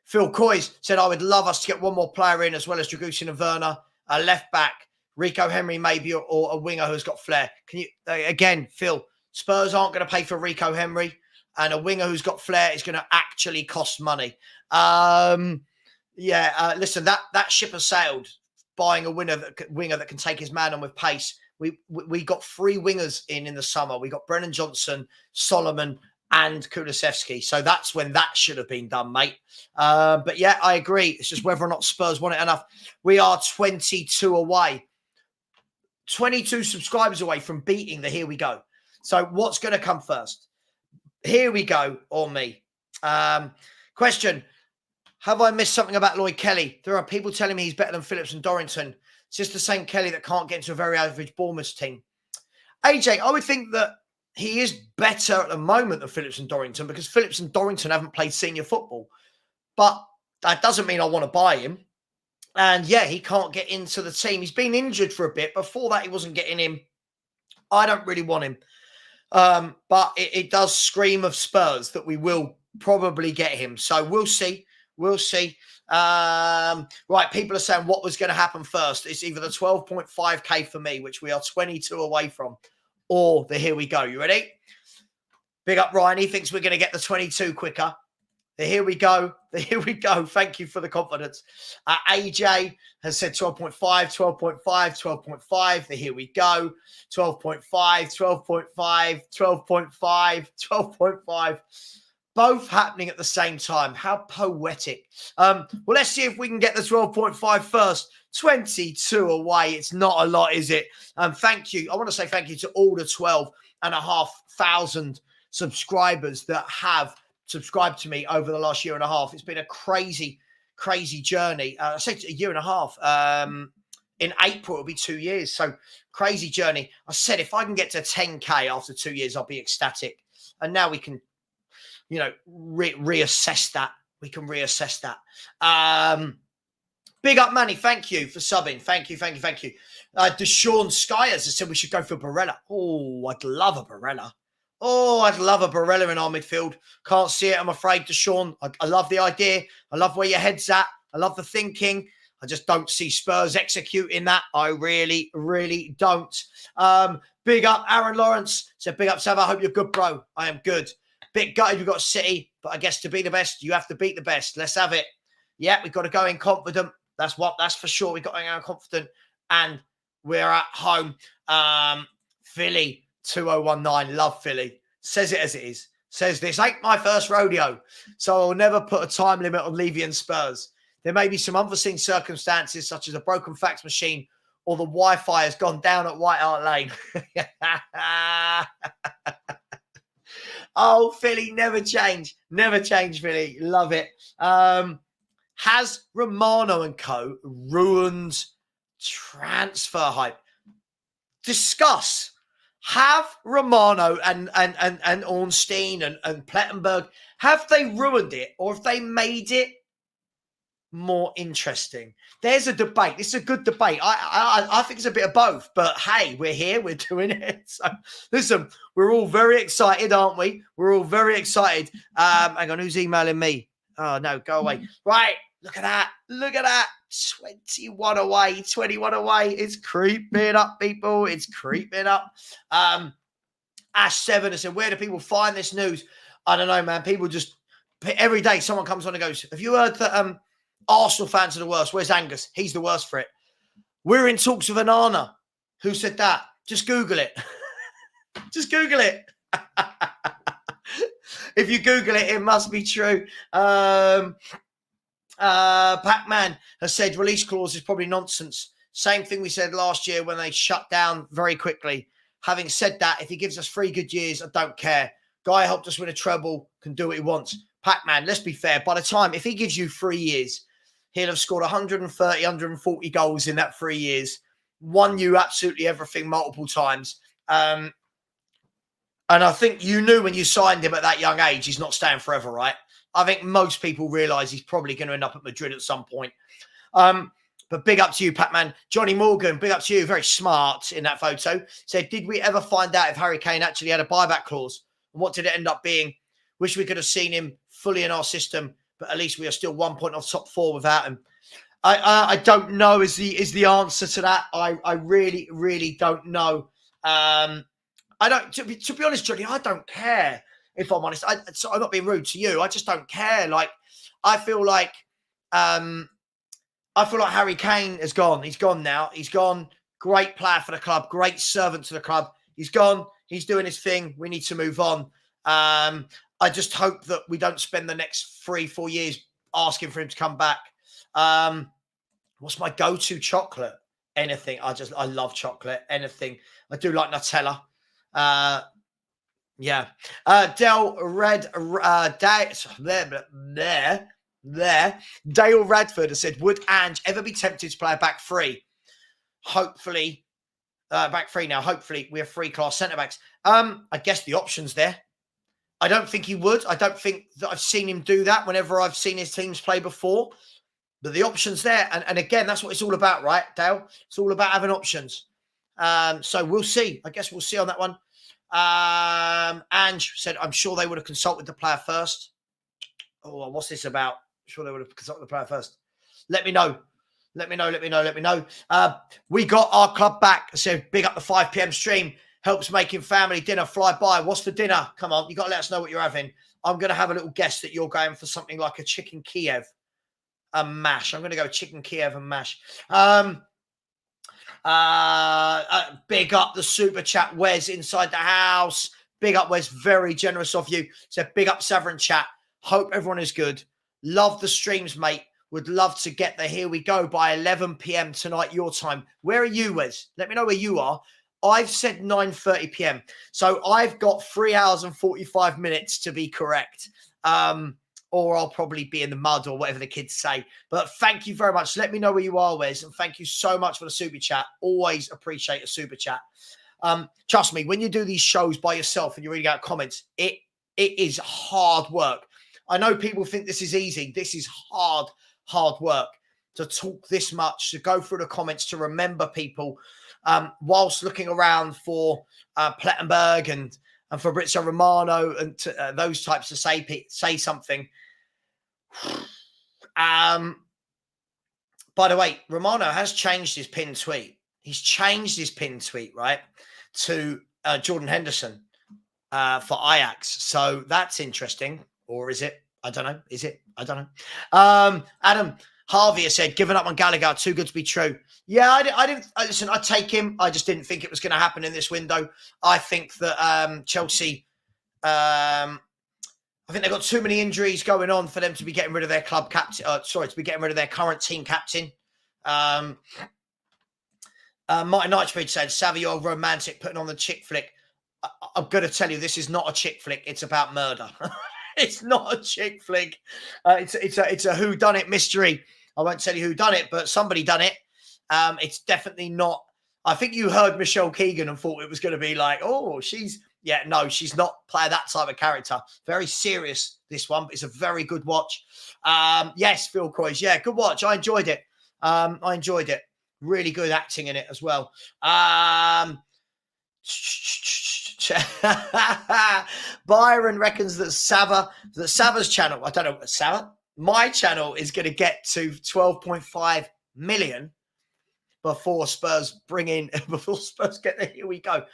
Phil Coys said, "I would love us to get one more player in, as well as Dragusin and Werner, a left back, Rico Henry maybe, or a winger who's got flair." Can you again, Phil? Spurs aren't going to pay for Rico Henry, and a winger who's got flair is going to actually cost money. Listen, that ship has sailed. Buying a winger that can take his man on with pace. We got 3 wingers in the summer. We got Brennan Johnson, Solomon, and Kulusevski. So that's when that should have been done, mate. But yeah, I agree. It's just whether or not Spurs want it enough. We are 22 away. 22 subscribers away from beating the Here We Go. So what's going to come first? Here We Go or me? Question. Have I missed something about Lloyd Kelly? There are people telling me he's better than Phillips and Dorrington. It's just the same Kelly that can't get into a very average Bournemouth team. AJ, I would think that he is better at the moment than Phillips and Dorrington, because Phillips and Dorrington haven't played senior football. But that doesn't mean I want to buy him. And yeah, he can't get into the team. He's been injured for a bit. Before that, he wasn't getting in. I don't really want him. But it does scream of Spurs that we will probably get him. So we'll see. We'll see. Right, people are saying what was going to happen first. It's either the 12.5k for me, which we are 22 away from, or the Here We Go. You ready? Big up Ryan. He thinks we're going to get the 22 quicker. The Here We Go. The Here We Go. Thank you for the confidence. AJ has said 12.5, 12.5, 12.5. The Here We Go. 12.5, 12.5, 12.5, 12.5. Both happening at the same time. How poetic. Well, let's see if we can get the 12.5 first. 22 away. It's not a lot, is it? Thank you. I want to say thank you to all the 12,500 subscribers that have subscribed to me over the last year and a half. It's been a crazy, crazy journey. I say a year and a half. In April, it'll be 2 years. So crazy journey. I said, if I can get to 10k after 2 years, I'll be ecstatic. And now we can, reassess that. We can reassess that. Big up, Manny. Thank you for subbing. Thank you. Deshaun Skyers has said we should go for Barella. Oh, I'd love a Barella. In our midfield. Can't see it, I'm afraid, Deshaun. I love the idea. I love where your head's at. I love the thinking. I just don't see Spurs executing that. I really, really don't. Big up, Aaron Lawrence. Said, big up, Savva. I hope you're good, bro. I am good. Bit gutted we've got City, but I guess to be the best, you have to beat the best. Let's have it. Yeah, we've got to go in confident. That's for sure. We've got to go in confident. And we're at home. Philly 2019. Love Philly. Says it as it is. Says this ain't my first rodeo, so I'll never put a time limit on Levy and Spurs. There may be some unforeseen circumstances, such as a broken fax machine or the Wi-Fi has gone down at White Hart Lane. Oh, Philly, never change. Never change, Philly. Love it. Has Romano and co. ruined transfer hype? Discuss. Have Romano and Ornstein and Plettenberg, have they ruined it or have they made it more interesting? There's a debate. This is a good debate. I think it's a bit of both, but hey, we're here, we're doing it. So listen, we're all very excited, aren't we? We're all very excited. Hang on, who's emailing me? Oh no, go away. Right, look at that. Look at that. 21 away, 21 away. It's creeping up, people. It's creeping up. Ash7 has said, where do people find this news? I don't know, man. People just, every day someone comes on and goes, have you heard that Arsenal fans are the worst? Where's Angus? He's the worst for it. We're in talks with Anana. Who said that? Just Google it. Just Google it. If you Google it, it must be true. Pac-Man has said release clause is probably nonsense. Same thing we said last year when they shut down very quickly. Having said that, if he gives us 3 good years, I don't care. Guy helped us win a treble, can do what he wants. Pac-Man, let's be fair. By the time, if he gives you 3 years, he'll have scored 130, 140 goals in that 3 years. Won you absolutely everything multiple times. And I think you knew when you signed him at that young age, he's not staying forever, right? I think most people realise he's probably going to end up at Madrid at some point. But big up to you, Pac-Man. Johnny Morgan, big up to you. Very smart in that photo. Said, did we ever find out if Harry Kane actually had a buyback clause? And what did it end up being? Wish we could have seen him fully in our system, but at least we are still 1 point off top 4 without him. I don't know is the answer to that. I really, really don't know. I don't, to be honest, Johnny, I don't care, if I'm honest. I'm not being rude to you. I just don't care. Like, I feel like Harry Kane has gone. He's gone now. He's gone. Great player for the club. Great servant to the club. He's gone. He's doing his thing. We need to move on. I just hope that we don't spend the next 3-4 years asking for him to come back. What's my go-to chocolate? Anything. I love chocolate. Anything. I do like Nutella. Yeah. Dale Red Dale Radford has said, would Ange ever be tempted to play a back 3? Hopefully, back 3 now. Hopefully, we have 3 class centre backs. I guess the option's there. I don't think he would. I don't think that I've seen him do that whenever I've seen his teams play before. But the option's there. And again, that's what it's all about, right, Dale? It's all about having options. So we'll see. I guess we'll see on that one. Ange said, I'm sure they would have consulted the player first. Oh, what's this about? I'm sure they would have consulted the player first. Let me know. Let me know. We got our club back. I said, big up the 5 p.m. stream. Helps making family dinner fly by. What's for dinner? Come on, you got to let us know what you're having. I'm going to have a little guess that you're going for something like a chicken Kiev, a mash. I'm going to go chicken Kiev and mash. Big up the super chat, Wes inside the house. Big up, Wes. Very generous of you. So big up Savva chat. Hope everyone is good. Love the streams, mate. Would love to get the here we go by 11 p.m. tonight, your time. Where are you, Wes? Let me know where you are. I've said 9:30 p.m. So I've got 3 hours and 45 minutes to be correct. Or I'll probably be in the mud or whatever the kids say. But thank you very much. Let me know where you are, Wes. And thank you so much for the super chat. Always appreciate a super chat. Trust me, when you do these shows by yourself and you're reading out comments, it is hard work. I know people think this is easy. This is hard work to talk this much, to go through the comments, to remember people whilst looking around for Plettenberg and Fabrizio Romano and those types to say something. By the way, Romano has changed his pinned tweet. He's changed his pinned tweet, right, to Jordan Henderson for Ajax. So that's interesting. Or is it? I don't know. Is it? I don't know. Adam Harvey has said, giving up on Gallagher, too good to be true. Yeah, I didn't. Listen, I'd take him. I just didn't think it was going to happen in this window. I think that Chelsea, I think they've got too many injuries going on for them to be getting rid of their club captain. To be getting rid of their current team captain. Martin Knightsbridge said, Savva, you're romantic, putting on the chick flick. I'm going to tell you, this is not a chick flick. It's about murder. It's not a chick flick. It's a whodunit mystery. I won't tell you who done it, but somebody done it. It's definitely not. I think you heard Michelle Keegan and thought it was going to be like, oh, no, she's not playing that type of character. Very serious, this one, but it's a very good watch. Yes, Phil Coys. Yeah, good watch. I enjoyed it. Really good acting in it as well. Byron reckons that Savva's channel, I don't know, Savva, my channel is going to get to 12.5 million before Spurs get there. Here we go.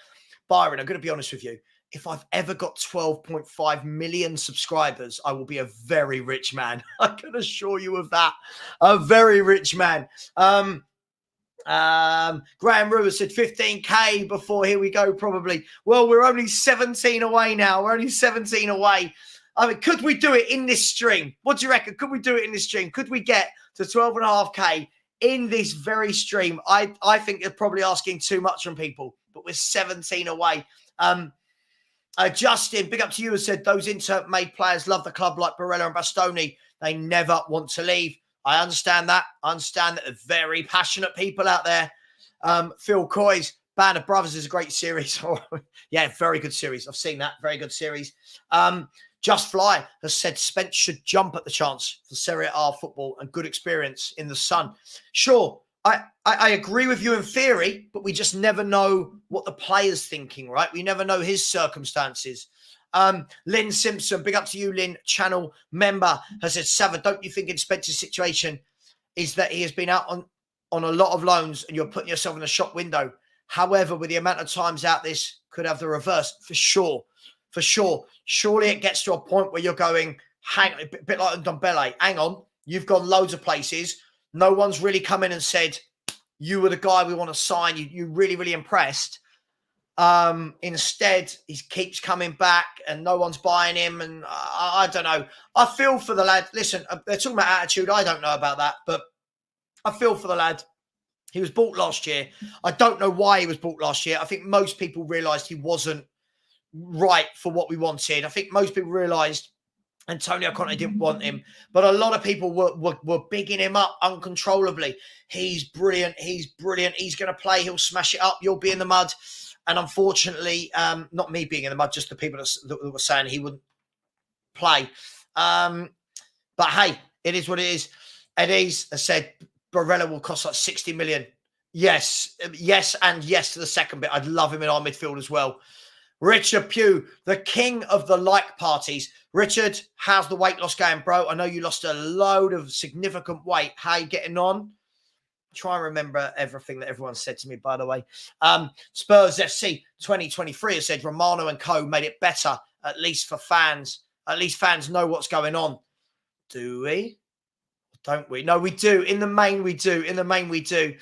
Byron, I'm going to be honest with you. If I've ever got 12.5 million subscribers, I will be a very rich man. I can assure you of that. A very rich man. Graham Rue said 15k before. Here we go, probably. Well, we're only 17 away now. We're only 17 away. I mean, could we do it in this stream? What do you reckon? Could we do it in this stream? Could we get to 12.5k in this very stream? I think you're probably asking too much from people, but we're 17 away. Justin, big up to you, has said those Inter-made players love the club like Barella and Bastoni. They never want to leave. I understand that. I understand that they're very passionate people out there. Phil Coys, Band of Brothers is a great series. Yeah, very good series. I've seen that. Very good series. Just Fly has said Spence should jump at the chance for Serie A football and good experience in the sun. Sure, I agree with you in theory, but we just never know what the player's thinking, right? We never know his circumstances. Lynn Simpson, big up to you, Lynn, channel member, has said, Savva, don't you think in Spencer's situation is that he has been out on a lot of loans and you're putting yourself in a shop window? However, with the amount of times out, this could have the reverse, for sure. For sure. Surely it gets to a point where you're going, a bit like Ndombele, hang on, you've gone loads of places. No one's really come in and said, you were the guy we want to sign. You really, really impressed. Instead, he keeps coming back and no one's buying him. And I don't know. I feel for the lad. Listen, they're talking about attitude. I don't know about that, but I feel for the lad. He was bought last year. I don't know why he was bought last year. I think most people realised he wasn't right for what we wanted. I think most people realised Antonio Conte didn't want him, but a lot of people were bigging him up uncontrollably. He's brilliant. He's brilliant. He's going to play. He'll smash it up. You'll be in the mud. And unfortunately, not me being in the mud, just the people that were saying he wouldn't play. But hey, it is what it is. Eddie's said Barella will cost like 60 million. Yes, and yes to the second bit. I'd love him in our midfield as well. Richard Pugh, the king of the like parties. Richard, how's the weight loss going, bro? I know you lost a load of significant weight. How are you getting on? Try and remember everything that everyone said to me, by the way. Spurs FC 2023 has said Romano and co made it better, at least for fans. At least fans know what's going on. Do we? Don't we? No, we do. In the main, we do. In the main, we do.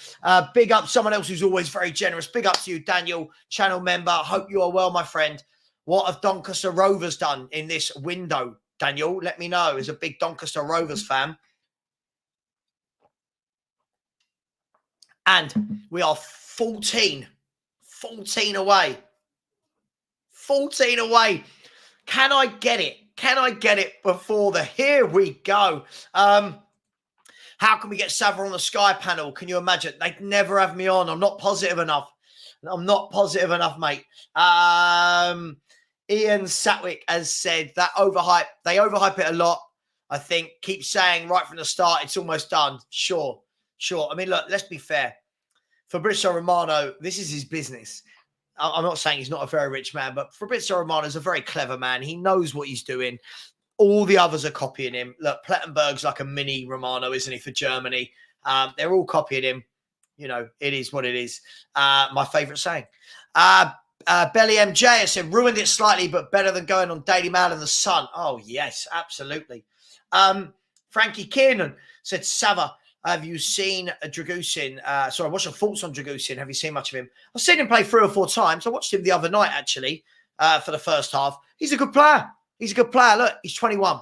Big up someone else who's always very generous. Big up to you, Daniel, channel member. Hope you are well, my friend. What have Doncaster Rovers done in this window, Daniel? Let me know. As a big Doncaster Rovers fan. And we are 14 away. 14 away. Can I get it? Can I get it before the... Here we go. How can we get Savva on the Sky panel? Can you imagine? They'd never have me on. I'm not positive enough. I'm not positive enough, mate. Ian Satwick has said that they overhype it a lot. I think keep saying right from the start, it's almost done. Sure. I mean, look, let's be fair. Fabrizio Romano, this is his business. I'm not saying he's not a very rich man, but Fabrizio Romano is a very clever man. He knows what he's doing. All the others are copying him. Look, Plettenberg's like a mini Romano, isn't he, for Germany? They're all copying him. You know, it is what it is. My favourite saying. Belly MJ has said, ruined it slightly, but better than going on Daily Mail and The Sun. Oh, yes, absolutely. Frankie Kiernan said, Savva, have you seen Dragusin? Sorry, what's your thoughts on Dragusin? Have you seen much of him? I've seen him play 3 or 4 times. I watched him the other night, actually, for the first half. He's a good player. He's a good player. Look, he's 21.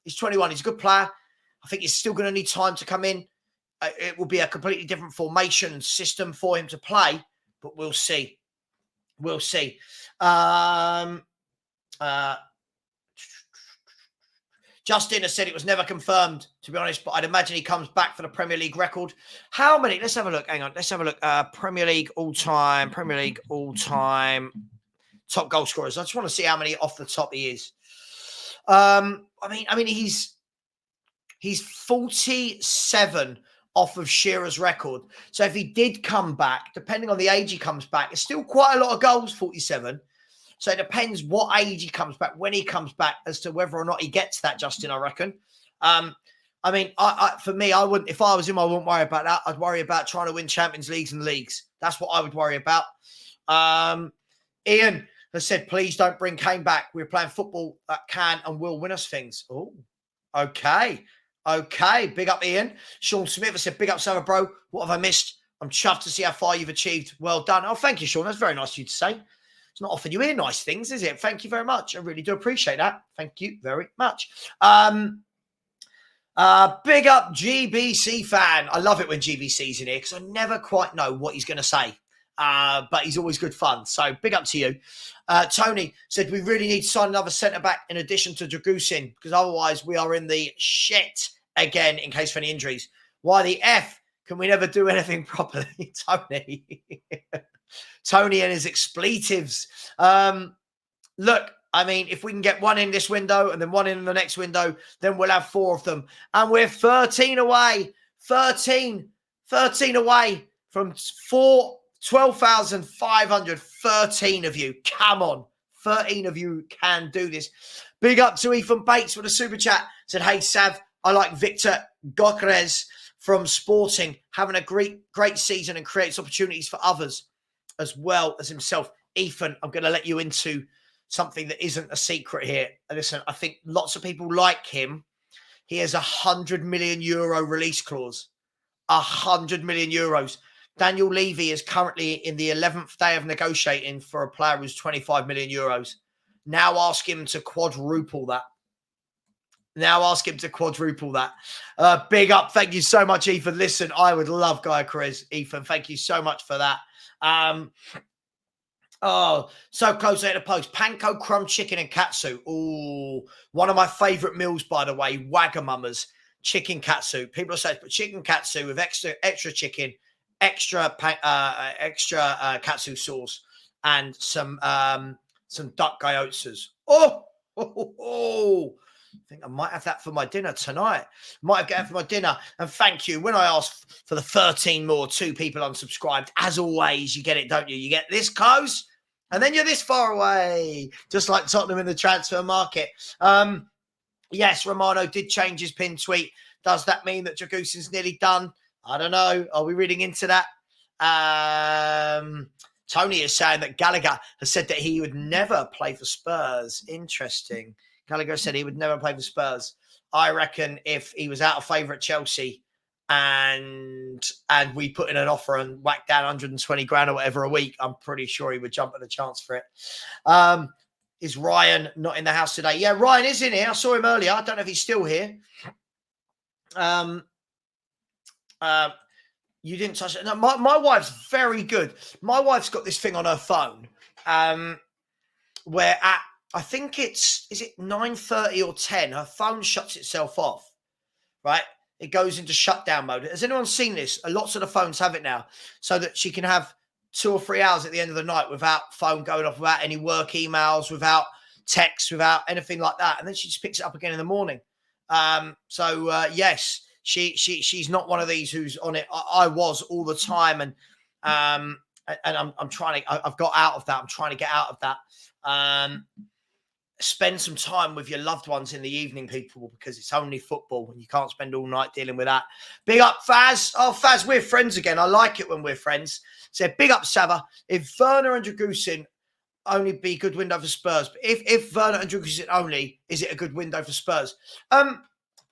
He's 21. He's a good player. I think he's still going to need time to come in. It will be a completely different formation and system for him to play, but we'll see. We'll see. Uh, Justin has said it was never confirmed, to be honest, but I'd imagine he comes back for the Premier League record. How many? Let's have a look. Hang on. Let's have a look. Premier League all-time top goal scorers. I just want to see how many off the top he is. I mean, he's 47 off of Shearer's record. So if he did come back, depending on the age he comes back, it's still quite a lot of goals, 47. So it depends what age he comes back, when he comes back, as to whether or not he gets that, Justin, I reckon. I mean, for me, I wouldn't, if I was him, I wouldn't worry about that. I'd worry about trying to win Champions Leagues and leagues. That's what I would worry about. Ian has said, please don't bring Kane back. We're playing football that can and will win us things. Oh, okay. Okay. Big up, Ian. Sean Smith has said, big up, Savva, bro. What have I missed? I'm chuffed to see how far you've achieved. Well done. Oh, thank you, Sean. That's very nice of you to say. It's not often you hear nice things, is it? Thank you very much. I really do appreciate that. Thank you very much. Big up GBC fan. I love it when GBC's in here because I never quite know what he's going to say. But he's always good fun. So big up to you. Tony said, we really need to sign another centre-back in addition to Dragusin because otherwise we are in the shit again in case of any injuries. Why the F can we never do anything properly, Tony? Tony and his expletives. Look, I mean, if we can get one in this window and then one in the next window, then we'll have 4 of them. And we're 13 away. 13 away from 12,500. 13 of you. Come on. 13 of you can do this. Big up to Ethan Bates with a super chat. Said, hey, Sav, I like Victor Gokres from Sporting, having a great season and creates opportunities for others as well as himself. Ethan, I'm going to let you into something that isn't a secret here. Listen, I think lots of people like him. He has €100 million release clause. 100 million euros. Daniel Levy is currently in the 11th day of negotiating for a player who's 25 million euros. Now ask him to quadruple that. Big up. Thank you so much, Ethan. Listen, I would love Guy Perez. Ethan, thank you so much for that. So close at the post. Panko, crumb chicken and katsu. Oh, one of my favourite meals, by the way. Wagamama's chicken katsu. People are saying, but chicken katsu with extra chicken, extra katsu sauce, and some duck gyotsas. Oh. I think I might have that for my dinner tonight. Might have that for my dinner. And thank you. When I asked for the 13 more, 2 people unsubscribed, as always, you get it, don't you? You get this close, and then you're this far away, just like Tottenham in the transfer market. Yes, Romano did change his pin tweet. Does that mean that Dragusin's nearly done? I don't know. Are we reading into that? Tony is saying that Gallagher has said that he would never play for Spurs. Interesting. Gallagher said he would never play for Spurs. I reckon if he was out of favour at Chelsea and we put in an offer and whacked down 120 grand or whatever a week, I'm pretty sure he would jump at the chance for it. Is Ryan not in the house today? Yeah, Ryan is in here. I saw him earlier. I don't know if he's still here. You didn't touch it. No, my wife's very good. My wife's got this thing on her phone where at, I think is it 9:30 or 10, her phone shuts itself off, right? It goes into shutdown mode. Has anyone seen this? Lots of the phones have it now, so that she can have 2 or 3 hours at the end of the night without phone going off, without any work emails, without texts, without anything like that. And then she just picks it up again in the morning. Yes, she's not one of these who's on it. I was all the time. And I'm trying to, I've got out of that. I'm trying to get out of that. Spend some time with your loved ones in the evening, people, because it's only football and you can't spend all night dealing with that. Big up, Faz. Oh, Faz, we're friends again. I like it when we're friends. Said, big up, Savva. If Werner and Dragusin only be a good window for Spurs, but if Werner and Dragusin only, is it a good window for Spurs?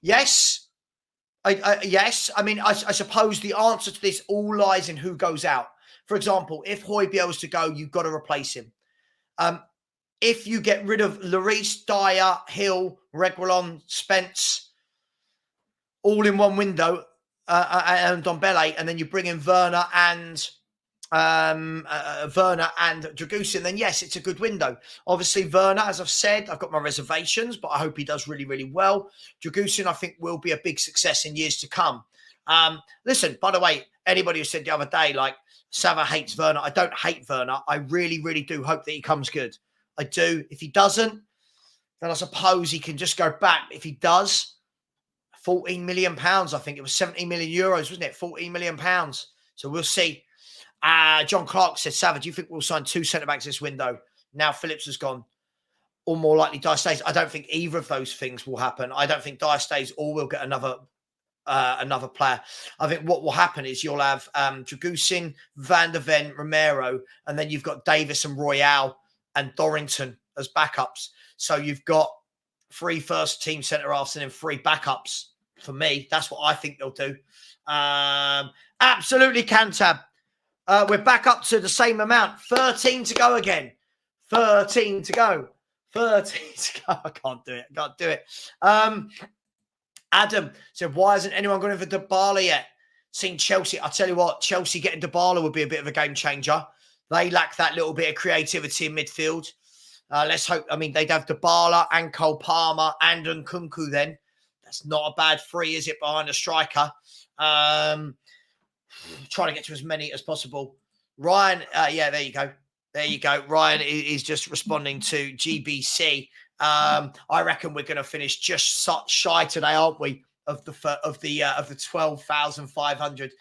Yes. Yes. I mean, I suppose the answer to this all lies in who goes out. For example, if Højbjerg was to go, you've got to replace him. If you get rid of Lloris, Dyer, Hill, Reguilon, Spence, all in one window, and Dombele, and then you bring in Werner and Werner and Dragusin, then yes, it's a good window. Obviously, Werner, as I've said, I've got my reservations, but I hope he does really, really well. Dragusin, I think, will be a big success in years to come. Listen, by the way, anybody who said the other day, like, Savva hates Werner, I don't hate Werner. I really, really do hope that he comes good. I do. If he doesn't, then I suppose he can just go back. If he does, £14 million, I think it was 70 million euros, wasn't it? £14 million. So we'll see. John Clark said, Savva, do you think we'll sign 2 centre-backs this window? Now Phillips has gone. Or more likely Dyer stays. I don't think either of those things will happen. I don't think Dyer stays or we'll get another player. I think what will happen is you'll have Dragusin, Van der Ven, Romero, and then you've got Davis and Royale and Dorrington as backups. So you've got 3 first-team centre-halves and then 3 backups. For me, that's what I think they'll do. Absolutely, Cantab. We're back up to the same amount. 13 to go again. 13 to go. 13 to go. I can't do it. Adam said, why hasn't anyone gone in for Dybala yet? Seen Chelsea. I'll tell you what, Chelsea getting Dybala would be a bit of a game changer. They lack that little bit of creativity in midfield. Let's hope. I mean, they'd have Dybala and Cole Palmer and Nkunku then. That's not a bad 3, is it, behind a striker? Trying to get to as many as possible. Ryan, yeah, there you go. There you go. Ryan is just responding to GBC. I reckon we're going to finish just shy today, aren't we? Of the 12,500.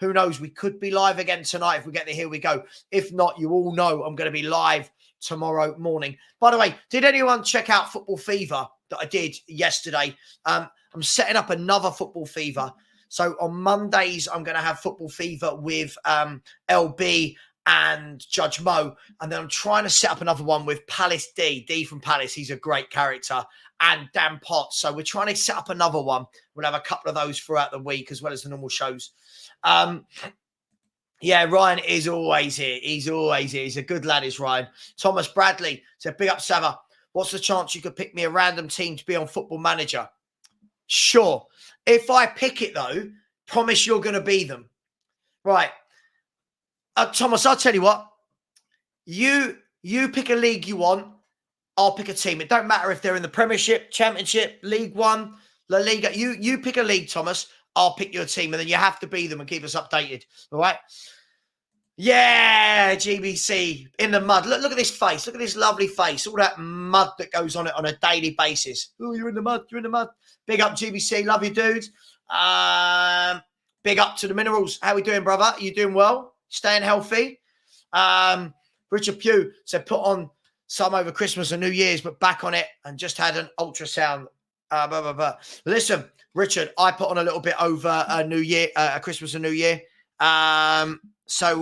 Who knows? We could be live again tonight if we get the Here We Go. If not, you all know I'm going to be live tomorrow morning. By the way, did anyone check out Football Fever that I did yesterday? I'm setting up another Football Fever. So on Mondays, I'm going to have Football Fever with LB and Judge Mo. And then I'm trying to set up another one with Palace D from Palace. He's a great character. And Dan Potts. So we're trying to set up another one. We'll have a couple of those throughout the week as well as the normal shows. Yeah, Ryan is always here. He's always here. He's a good lad, is Ryan. Thomas Bradley said, big up, Savva. What's the chance you could pick me a random team to be on Football Manager? Sure. If I pick it, though, promise you're going to be them. Right. Thomas, I'll tell you what. You pick a league you want. I'll pick a team. It don't matter if they're in the Premiership, Championship, League One, La Liga. You pick a league, Thomas. I'll pick your team. And then you have to be them and keep us updated. All right? Yeah, GBC in the mud. Look at this face. Look at this lovely face. All that mud that goes on it on a daily basis. Oh, you're in the mud. You're in the mud. Big up, GBC. Love you, dude. Big up to the Minerals. How we doing, brother? You doing well? Staying healthy? Richard Pugh said, put on some over Christmas and New Year's, but back on it and just had an ultrasound. Listen, Richard, I put on a little bit over New Year, Christmas and New Year. So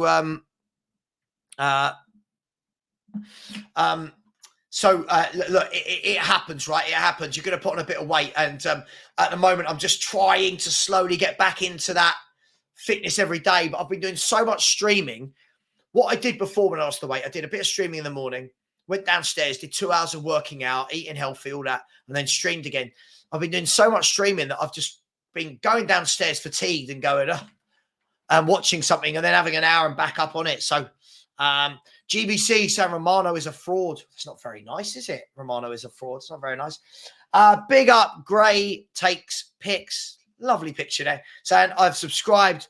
look, it happens, right? It happens. You're going to put on a bit of weight. And at the moment, I'm just trying to slowly get back into that fitness every day. But I've been doing so much streaming. What I did before when I lost the weight, I did a bit of streaming in the morning, went downstairs, did 2 hours of working out, eating healthy, all that, and then streamed again. I've been doing so much streaming that I've just been going downstairs fatigued and going, and watching something and then having an hour and back up on it. So GBC saying Romano is a fraud. It's not very nice, is it? Romano is a fraud. It's not very nice. Big up Gray Takes Pics. Lovely picture there. Saying I've subscribed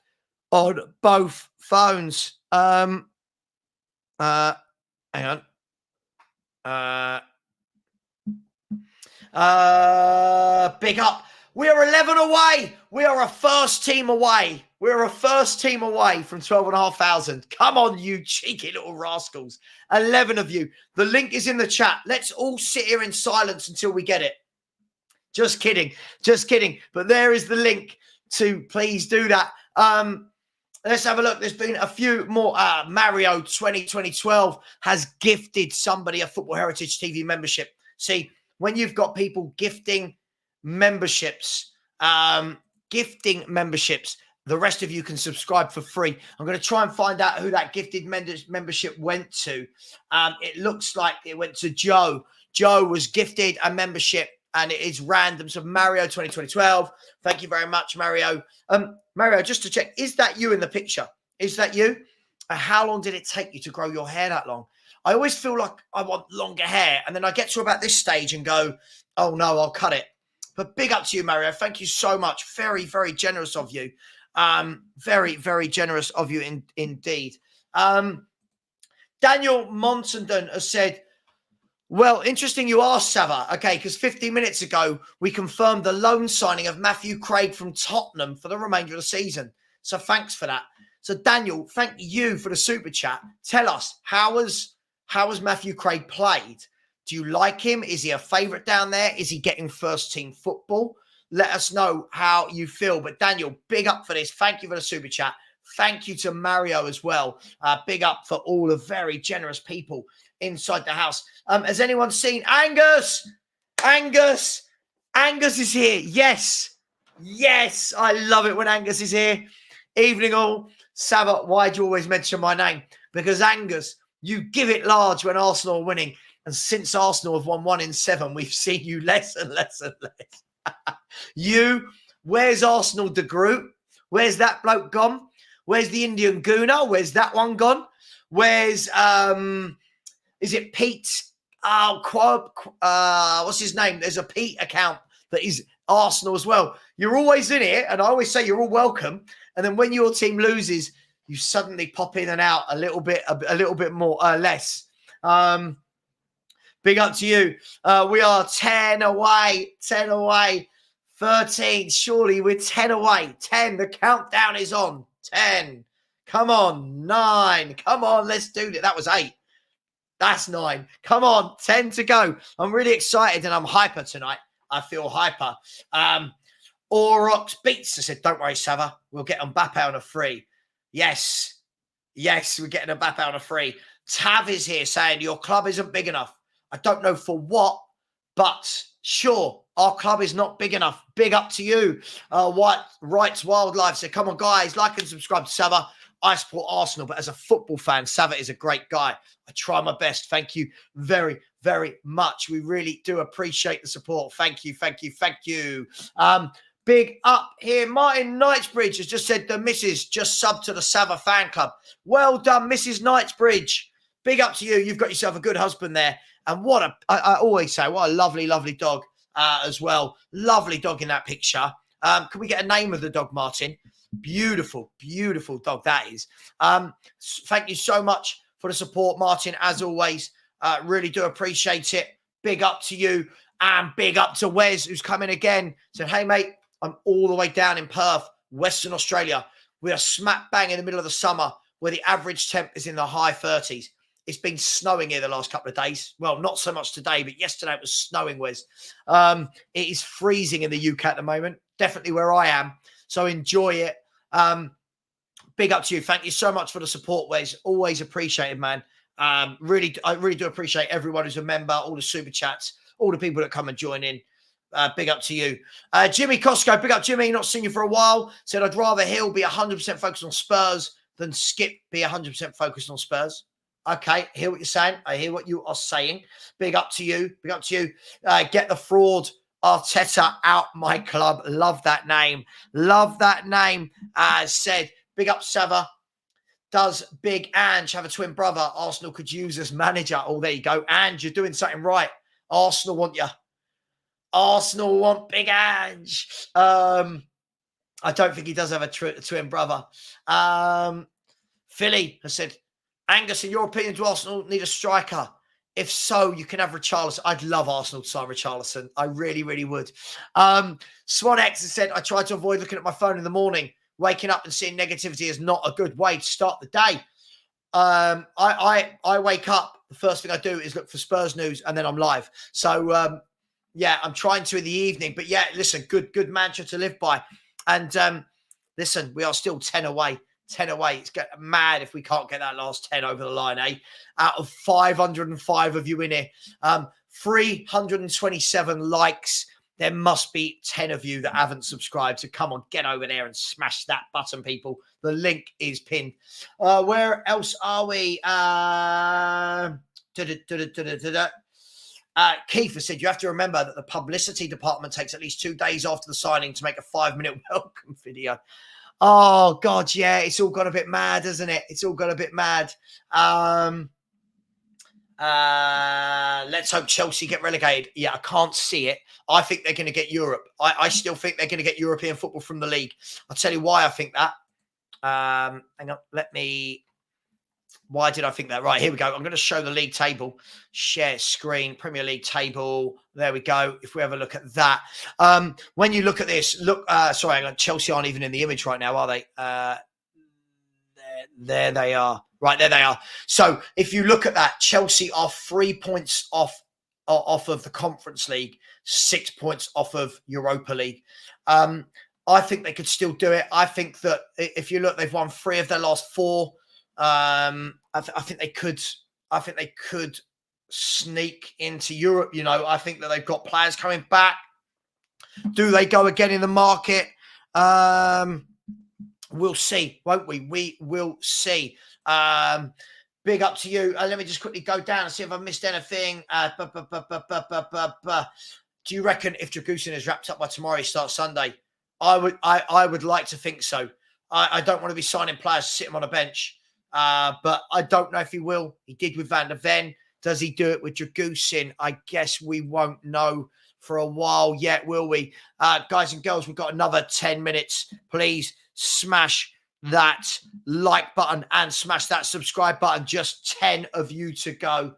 on both phones. Hang on. Big up. We are 11 away. We are a first team away. We're a first team away from 12,500. Come on, you cheeky little rascals. 11 of you. The link is in the chat. Let's all sit here in silence until we get it. Just kidding. Just kidding. But there is the link to please do that. Let's have a look. There's been a few more. Mario 2012 has gifted somebody a Football Heritage TV membership. See, when you've got people gifting memberships, the rest of you can subscribe for free. I'm going to try and find out who that gifted membership went to. It looks like it went to Joe. Joe was gifted a membership and it is random. So Mario 2012. Thank you very much, Mario. Mario, just to check, is that you in the picture? Is that you? How long did it take you to grow your hair that long? I always feel like I want longer hair, and then I get to about this stage and go, oh no, I'll cut it. But big up to you, Mario. Thank you so much. Very, very generous of you. Very, very generous of you indeed. Daniel Monsondon has said, well, interesting you asked, Savva. Okay, because 15 minutes ago, we confirmed the loan signing of Matthew Craig from Tottenham for the remainder of the season. So thanks for that. So, Daniel, thank you for the super chat. Tell us, how has Matthew Craig played? Do you like him? Is he a favourite down there? Is he getting first-team football? Let us know how you feel. But, Daniel, big up for this. Thank you for the super chat. Thank you to Mario as well. Big up for all the very generous people inside the house. Has anyone seen Angus? Angus is here. Yes, I love it when Angus is here. Evening all. Savva, why do you always mention my name? Because Angus, you give it large when Arsenal are winning. And since Arsenal have won 1 in 7, we've seen you less and less and less. Where's Arsenal de Groot? Where's that bloke gone? Where's the Indian Gooner? Where's that one gone? Where's, is it Pete? What's his name? There's a Pete account that is Arsenal as well. You're always in it, and I always say you're all welcome. And then when your team loses, you suddenly pop in and out a little bit more, less. Big up to you. We are 10 away, 13. Surely we're 10 away. 10. The countdown is on. 10. Come on. 9. Come on. Let's do it. That was 8. That's 9. Come on. 10 to go. I'm really excited and I'm hyper tonight. I feel hyper. Orox Beats. I said, don't worry, Savva. We'll get Mbappe on a free. Yes, we're getting Mbappe on a free. Tav is here saying your club isn't big enough. I don't know for what, but sure, our club is not big enough. Big up to you. Rights Wildlife said, come on, guys, like and subscribe to Savva. I support Arsenal, but as a football fan, Savva is a great guy. I try my best. Thank you very, very much. We really do appreciate the support. Thank you. Big up here. Martin Knightsbridge has just said the missus just subbed to the Savva fan club. Well done, Mrs. Knightsbridge. Big up to you. You've got yourself a good husband there. And I always say, what a lovely, lovely dog as well. Lovely dog in that picture. Can we get a name of the dog, Martin? Beautiful, beautiful dog that is. Thank you so much for the support, Martin, as always. Really do appreciate it. Big up to you. And big up to Wes, who's coming again. Said, hey, mate, I'm all the way down in Perth, Western Australia. We are smack bang in the middle of the summer where the average temp is in the high 30s. It's been snowing here the last couple of days. Well, not so much today, but yesterday it was snowing, Wes. It is freezing in the UK at the moment. Definitely where I am. So enjoy it. Big up to you. Thank you so much for the support, Wes. Always appreciated, man. I really do appreciate everyone who's a member, all the super chats, all the people that come and join in. Big up to you. Jimmy Costco, big up, Jimmy. Not seen you for a while. Said, I'd rather Hill be 100% focused on Spurs than Skip be 100% focused on Spurs. Okay, I hear what you're saying. I hear what you are saying. Big up to you. Get the fraud Arteta out my club. Love that name. Said, big up Savva. Does Big Ange have a twin brother Arsenal could use as manager? Oh, there you go. Ange, you're doing something right. Arsenal want you. Arsenal want Big Ange. I don't think he does have a twin brother. Philly has said, Angus, in your opinion, do Arsenal need a striker? If so, you can have Richarlison. I'd love Arsenal to sign Richarlison. I really, really would. Swan X has said, I try to avoid looking at my phone in the morning. Waking up and seeing negativity is not a good way to start the day. I wake up, the first thing I do is look for Spurs news, and then I'm live. So, yeah, I'm trying to in the evening. But, yeah, listen, good mantra to live by. And, listen, we are still 10 away. 10 away. It's getting mad if we can't get that last 10 over the line, eh? Out of 505 of you in here, 327 likes. There must be 10 of you that haven't subscribed. So come on, get over there and smash that button, people. The link is pinned. Where else are we? Keith said, you have to remember that the publicity department takes at least 2 days after the signing to make a 5-minute welcome video. Oh God, yeah, it's all got a bit mad, hasn't it? It's all got a bit mad. Let's hope Chelsea get relegated. Yeah, I can't see it. I think they're going to get Europe. I still think they're going to get European football from the league. I'll tell you why I think that. Hang on, why did I think that? Right, here we go. I'm going to show the league table. Share screen, Premier League table. There we go. If we have a look at that. When you look at this, sorry, Chelsea aren't even in the image right now, are they? There they are. Right, there they are. So if you look at that, Chelsea are 3 points off of the Conference League, 6 points off of Europa League. I think they could still do it. I think that if you look, they've won 3 of their last 4. I think they could. I think they could sneak into Europe. You know, I think that they've got players coming back. Do they go again in the market? We'll see, won't we? We will see. Big up to you. Let me just quickly go down and see if I missed anything. Do you reckon if Dragusin is wrapped up by tomorrow, he starts Sunday? I would like to think so. I don't want to be signing players to sit him on a bench. But I don't know if he will. He did with Van der Ven. Does he do it with Dragusin? I guess we won't know for a while yet, will we? Guys and girls, we've got another 10 minutes. Please smash that like button and smash that subscribe button. Just 10 of you to go.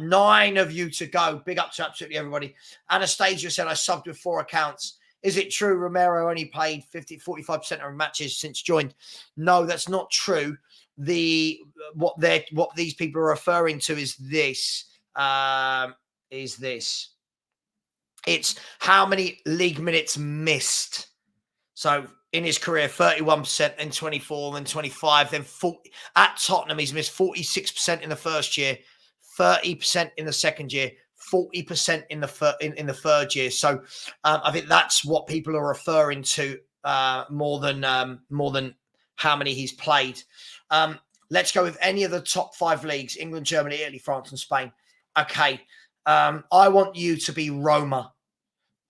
9 of you to go. Big up to absolutely everybody. Anastasia said, I subbed with 4 accounts. Is it true Romero only played 45% of matches since joined? No, that's not true. What these people are referring to is this. It's how many league minutes missed. So in his career, 31%, then 24, then 25, then 40. At Tottenham, he's missed 46% in the first year, 30% in the second year, 40% in the third year. So I think that's what people are referring to more than how many he's played. Let's go with any of the top 5 leagues: England, Germany, Italy, France, and Spain. Okay. I want you to be Roma.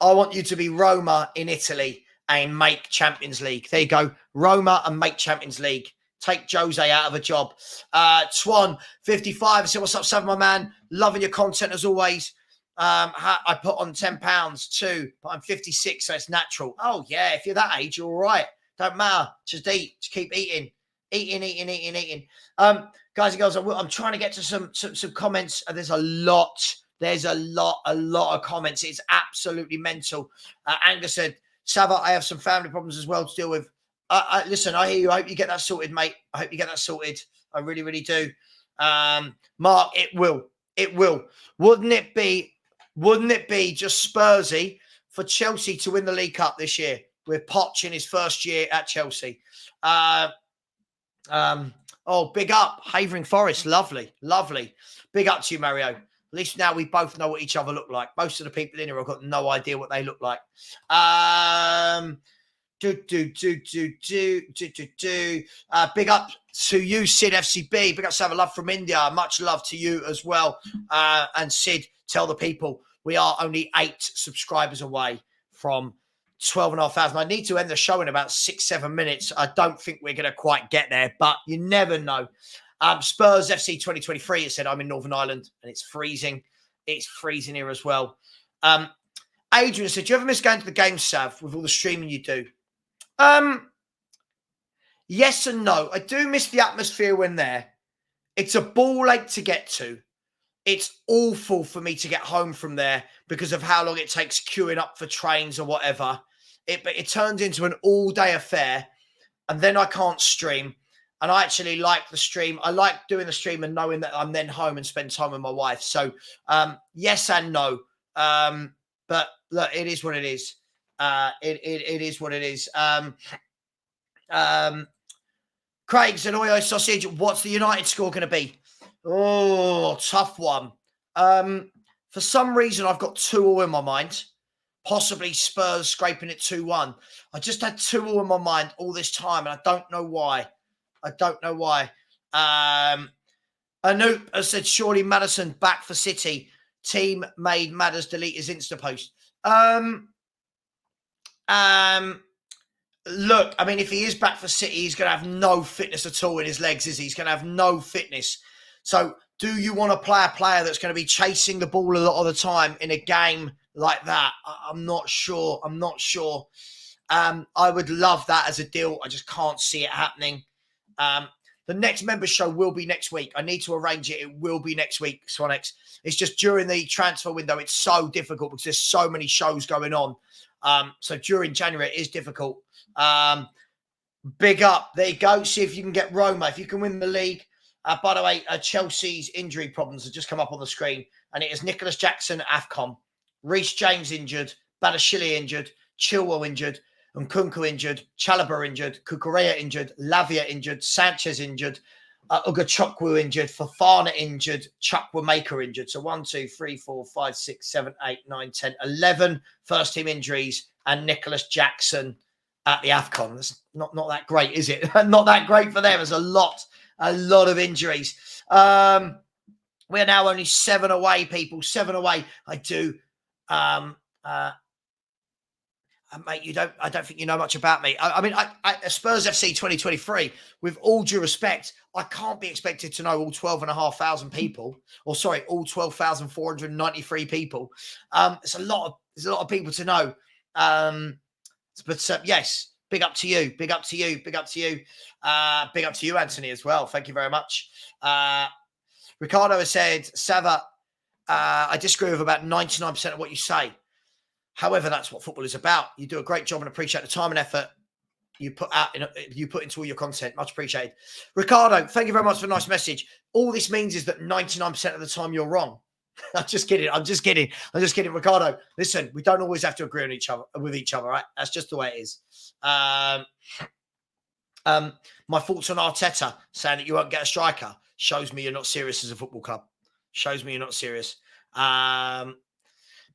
I want you to be Roma in Italy and make Champions League. There you go. Roma and make Champions League. Take Jose out of a job. Swan55 said, what's up, Savva, my man? Loving your content as always. I put on £10 too, but I'm 56, so it's natural. Oh, yeah. If you're that age, you're all right. Don't matter. Just eat. Just keep eating. Eating. Guys and girls, I'm trying to get to some comments. There's a lot of comments. It's absolutely mental. Angus said, Savva, I have some family problems as well to deal with. Listen, I hear you. I hope you get that sorted, mate. I hope you get that sorted. I really, really do. Mark, it will. Wouldn't it be just Spursy for Chelsea to win the League Cup this year with Poch in his first year at Chelsea? Big up. Havering Forest. Lovely. Big up to you, Mario. At least now we both know what each other look like. Most of the people in here have got no idea what they look like. Big up to you, Sid FCB. Big up to have a love from India. Much love to you as well. And Sid, tell the people we are only 8 subscribers away from 12,500. I need to end the show in about 6-7 minutes. I don't think we're going to quite get there, but you never know. Spurs FC 2023, it said, I'm in Northern Ireland and it's freezing. It's freezing here as well. Adrian said, do you ever miss going to the game, Sav, with all the streaming you do? Yes and no. I do miss the atmosphere when there. It's a ball ache to get to. It's awful for me to get home from there because of how long it takes queuing up for trains or whatever. It turns into an all-day affair, and then I can't stream. And I actually like the stream. I like doing the stream and knowing that I'm then home and spend time with my wife. So, yes and no. But look, it is what it is. It is what it is. Craig said, Oyo sausage, what's the United score going to be? Oh, tough one. For some reason, I've got 2-2 in my mind. Possibly Spurs scraping it 2-1. I just had 2-2 in my mind all this time, and I don't know why. Anoop has said, surely Maddison back for City. Team made Madders delete his Insta post. look, I mean, if he is back for City, he's going to have no fitness at all in his legs, is he? He's going to have no fitness. So do you want to play a player that's going to be chasing the ball a lot of the time in a game like that? I'm not sure. I'm not sure. I would love that as a deal. I just can't see it happening. The next member show will be next week. I need to arrange it. It will be next week, Swanex. It's just during the transfer window, it's so difficult because there's so many shows going on. So during January, it is difficult. Big up. There you go. See if you can get Roma. If you can win the league. By the way, Chelsea's injury problems have just come up on the screen. And it is Nicholas Jackson, AFCON. Reece James injured. Badashili injured. Chilwell injured. Nkunku injured, Chalobah injured, Cucurella injured, Lavia injured, Sanchez injured, Ugachukwu injured, Fofana injured, Chukwuemeka injured. So 1, 2, 3, 4, 5, 6, 7, 8, 9, 10, 11 first team injuries and Nicholas Jackson at the AFCON. That's not that great, is it? Not that great for them. There's a lot of injuries. We're now only 7 away, people. 7 away. I do. Mate, I don't think you know much about me. I mean, Spurs FC 2023, with all due respect, I can't be expected to know all 12,500 people, or sorry, all 12,493 people. It's a lot of people to know. But yes, big up to you, big up to you, big up to you, big up to you, Anthony, as well. Thank you very much. Ricardo has said, Savva, I disagree with about 99% of what you say. However, that's what football is about. You do a great job and appreciate the time and effort you put into all your content. Much appreciated. Ricardo, thank you very much for a nice message. All this means is that 99% of the time you're wrong. I'm just kidding. Ricardo, listen, we don't always have to agree with each other, right? That's just the way it is. My thoughts on Arteta saying that you won't get a striker shows me you're not serious as a football club. Shows me you're not serious.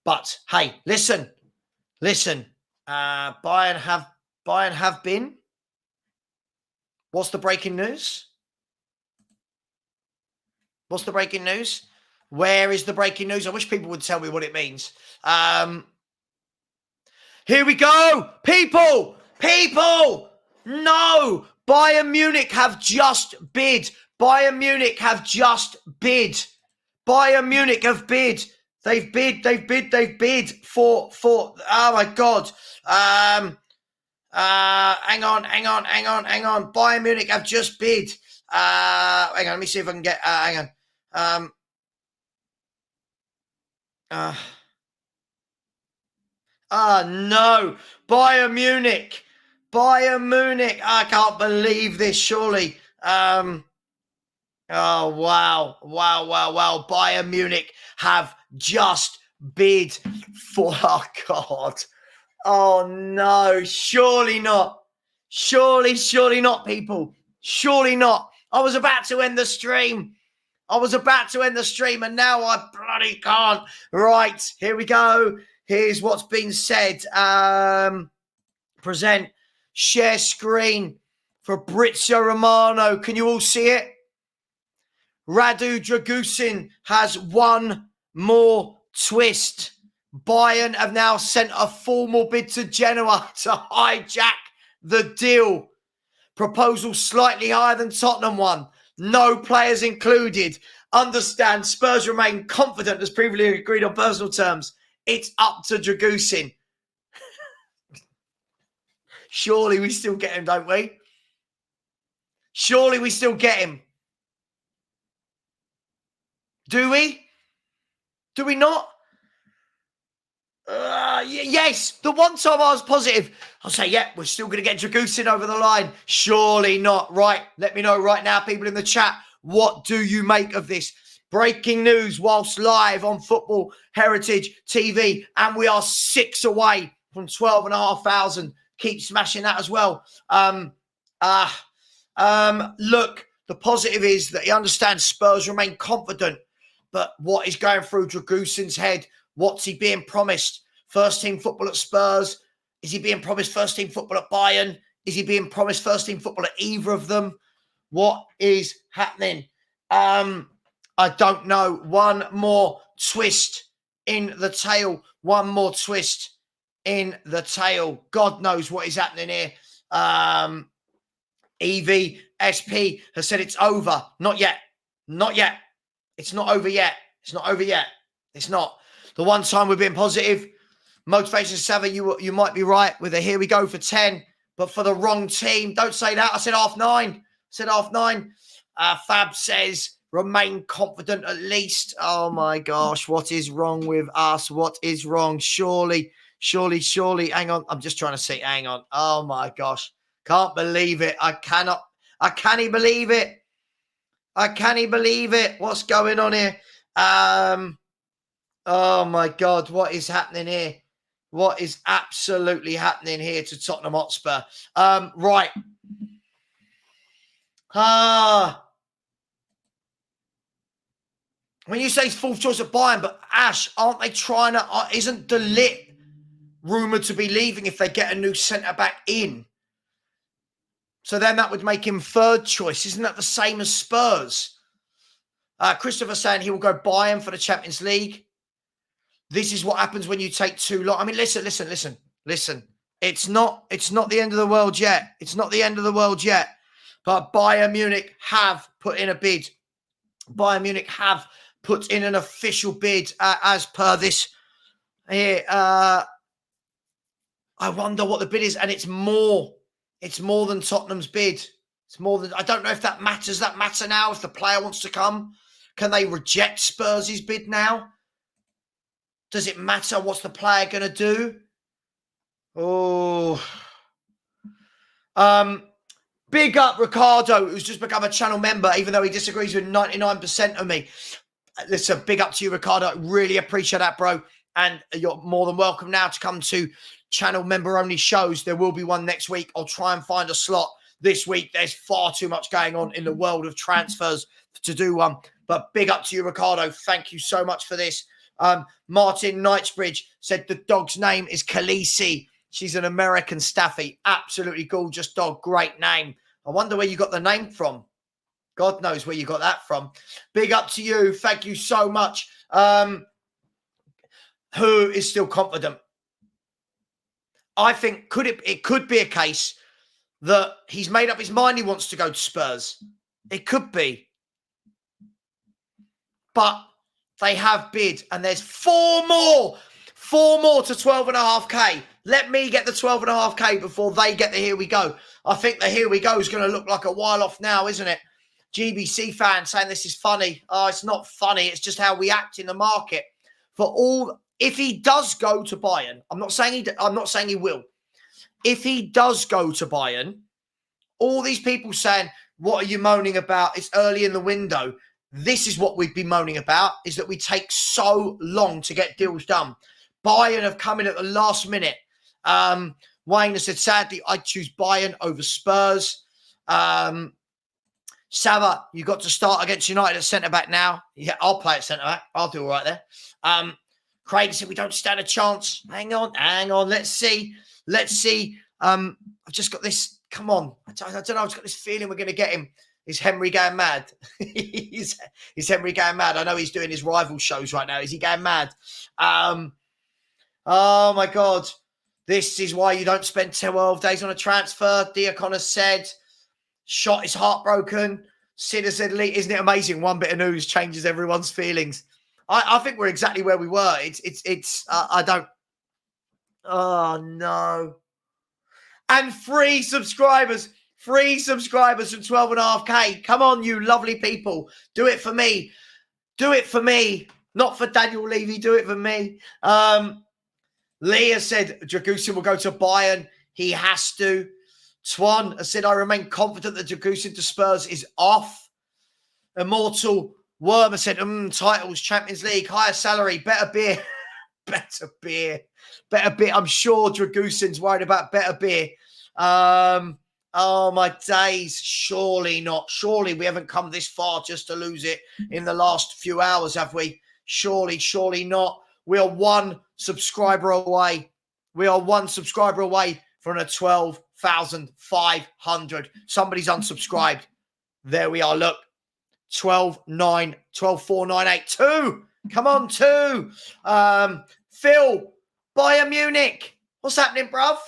But hey, listen. Bayern have been. What's the breaking news? What's the breaking news? Where is the breaking news? I wish people would tell me what it means. Here we go, people. No, Bayern Munich have just bid. Bayern Munich have bid. They've bid for, oh my God. Hang on. Bayern Munich have just bid. Hang on, let me see if I can get, hang on. No. Bayern Munich. I can't believe this, surely. Oh, wow. Bayern Munich have just bid for, oh God. Oh no, surely not. Surely not, people. Surely not. I was about to end the stream. And now I bloody can't. Right, here we go. Here's what's been said. Present, share screen. Fabrizio Romano. Can you all see it? Radu Dragusin has one more twist. Bayern have now sent a formal bid to Genoa to hijack the deal. Proposal slightly higher than Tottenham one. No players included. Understand, Spurs remain confident as previously agreed on personal terms. It's up to Dragusin. Surely we still get him, don't we? Surely we still get him. Do we? Do we not? Yes. The one time I was positive, I'll say, yeah, we're still going to get Dragusin over the line. Surely not. Right. Let me know right now, people in the chat. What do you make of this? Breaking news whilst live on Football Heritage TV. And we are 6 away from 12,500. Keep smashing that as well. Look, the positive is that he understands Spurs remain confident. But what is going through Dragusin's head? What's he being promised? First team football at Spurs? Is he being promised first team football at Bayern? Is he being promised first team football at either of them? What is happening? I don't know. One more twist in the tail. God knows what is happening here. Evie SP has said it's over. Not yet. Not yet. It's not over yet. It's not over yet. It's not. The one time we're being positive, Motivation Savva, you might be right with a here we go for 10, but for the wrong team. Don't say that. I said half 9. I said half 9. Fab says remain confident at least. Oh my gosh, what is wrong with us? What is wrong? Surely. Hang on. I'm just trying to see. Hang on. Oh my gosh. Can't believe it. I can't believe it. I can't believe it. What's going on here? Oh my God. What is happening here? What is absolutely happening here to Tottenham Hotspur? Right. When you say it's fourth choice at Bayern, but Ash, aren't they trying to, isn't De Ligt rumoured to be leaving if they get a new centre-back in? So then that would make him third choice. Isn't that the same as Spurs? Christopher saying he will go Bayern for the Champions League. This is what happens when you take too long. I mean, listen. It's not the end of the world yet. It's not the end of the world yet. But Bayern Munich have put in a bid. Bayern Munich have put in an official bid as per this here. I wonder what the bid is, and it's more. It's more than Tottenham's bid. It's more than. I don't know if that matters. Does that matter now? If the player wants to come, can they reject Spurs' bid now? Does it matter? What's the player going to do? Oh. Big up Ricardo, who's just become a channel member, even though he disagrees with 99% of me. Listen, big up to you, Ricardo. Really appreciate that, bro. And you're more than welcome now to come to channel member-only shows. There will be one next week. I'll try and find a slot this week. There's far too much going on in the world of transfers to do one. But big up to you, Ricardo. Thank you so much for this. Martin Knightsbridge said the dog's name is Khaleesi. She's an American Staffy. Absolutely gorgeous dog. Great name. I wonder where you got the name from. God knows where you got that from. Big up to you. Thank you so much. Who is still confident? I think it could be a case that he's made up his mind he wants to go to Spurs. It could be. But they have bid, and there's 4 more to 12.5k. Let me get the 12.5k before they get the here we go. I think the here we go is going to look like a while off now, isn't it? GBC fan saying this is funny. Oh, it's not funny. It's just how we act in the market. If he does go to Bayern, I'm not saying he will. If he does go to Bayern, all these people saying, what are you moaning about? It's early in the window. This is what we'd be moaning about, is that we take so long to get deals done. Bayern have come in at the last minute. Wayne has said, sadly, I'd choose Bayern over Spurs. Savva, you got to start against United at centre-back now. Yeah, I'll play at centre-back. I'll do all right there. Craig said, we don't stand a chance. Hang on. Let's see. I've just got this. Come on. I don't know. I've just got this feeling we're going to get him. Is Henry going mad? Is Henry going mad? I know he's doing his rival shows right now. Is he going mad? Oh, my God. This is why you don't spend 12 days on a transfer. Diakon has said, shot is heartbroken. Sid has said, isn't it amazing? One bit of news changes everyone's feelings. I think we're exactly where we were. I don't. Oh, no. And free subscribers from 12.5k. Come on, you lovely people. Do it for me. Not for Daniel Levy. Do it for me. Leah said Dragusin will go to Bayern. He has to. Twan has said, I remain confident that Dragusin to Spurs is off. Immortal Worm has said, titles, Champions League, higher salary, better beer. Better beer. I'm sure Dragusin's worried about better beer. Oh, my days. Surely not. Surely we haven't come this far just to lose it in the last few hours, have we? Surely not. We are 1 subscriber away. From a 12,500. Somebody's unsubscribed. There we are. Look. 12,498. 2. Come on, 2. Phil, Bayern Munich. What's happening, bruv?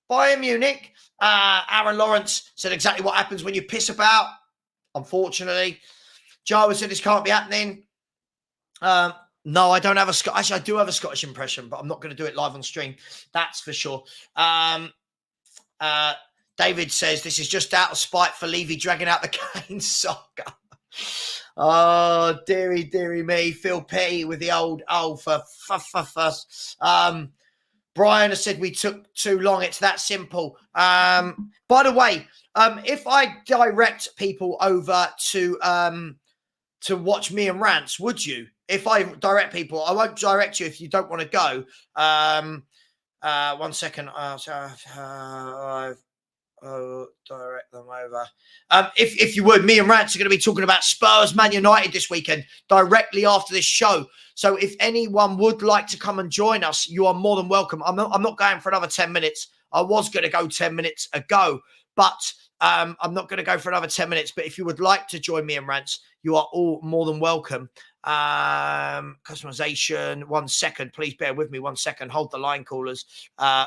Bayern Munich. Aaron Lawrence said exactly what happens when you piss about. Unfortunately, Joe said this can't be happening. No, I don't have a actually I do have a Scottish impression, but I'm not going to do it live on stream. That's for sure. David says this is just out of spite for Levy dragging out the Kane saga. Oh, dearie me. Phil P with the old for fuss. Brian has said we took too long. It's that simple. By the way, if I direct people over to watch me and Rants, would you? If I direct people, I won't direct you if you don't want to go. 1 second. Direct them over. If you would, me and Rants are going to be talking about Spurs Man United this weekend directly after this show. So if anyone would like to come and join us, you are more than welcome. I'm not going for another 10 minutes. I was going to go 10 minutes ago, but I'm not going to go for another 10 minutes. But if you would like to join me and Rants, you are all more than welcome. Customization. 1 second. Please bear with me 1 second. Hold the line, callers.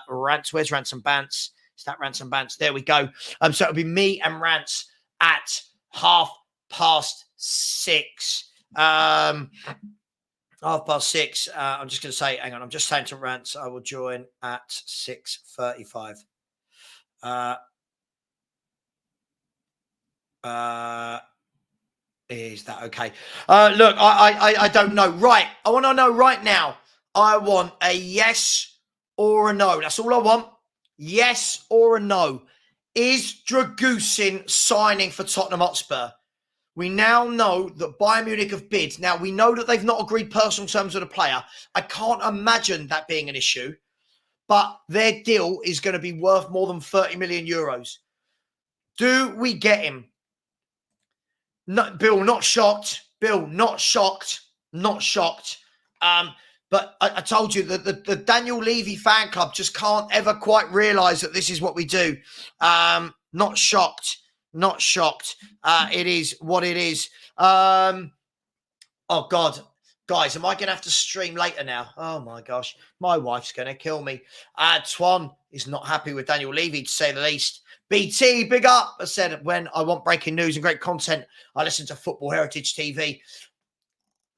Rants. Where's Rants and Bants? Is that Rants and Bants? There we go. So it'll be me and Rants at 6:30. 6:30. I'm just going to say, hang on. I'm just saying to Rants, I will join at 6:35. Is that okay? Look, I don't know. Right. I want to know right now. I want a yes or a no. That's all I want. Yes or a no. Is Dragusin signing for Tottenham Hotspur? We now know that Bayern Munich have bid. Now, we know that they've not agreed personal terms with the player. I can't imagine that being an issue. But their deal is going to be worth more than 30 million euros. Do we get him? No, Bill, not shocked. Bill, not shocked. Not shocked. But I told you that the Daniel Levy fan club just can't ever quite realise that this is what we do. Not shocked. Not shocked. It is what it is. Oh, God. Guys, am I going to have to stream later now? Oh, my gosh. My wife's going to kill me. Twan is not happy with Daniel Levy, to say the least. BT, big up. I said, when I want breaking news and great content, I listen to Football Heritage TV.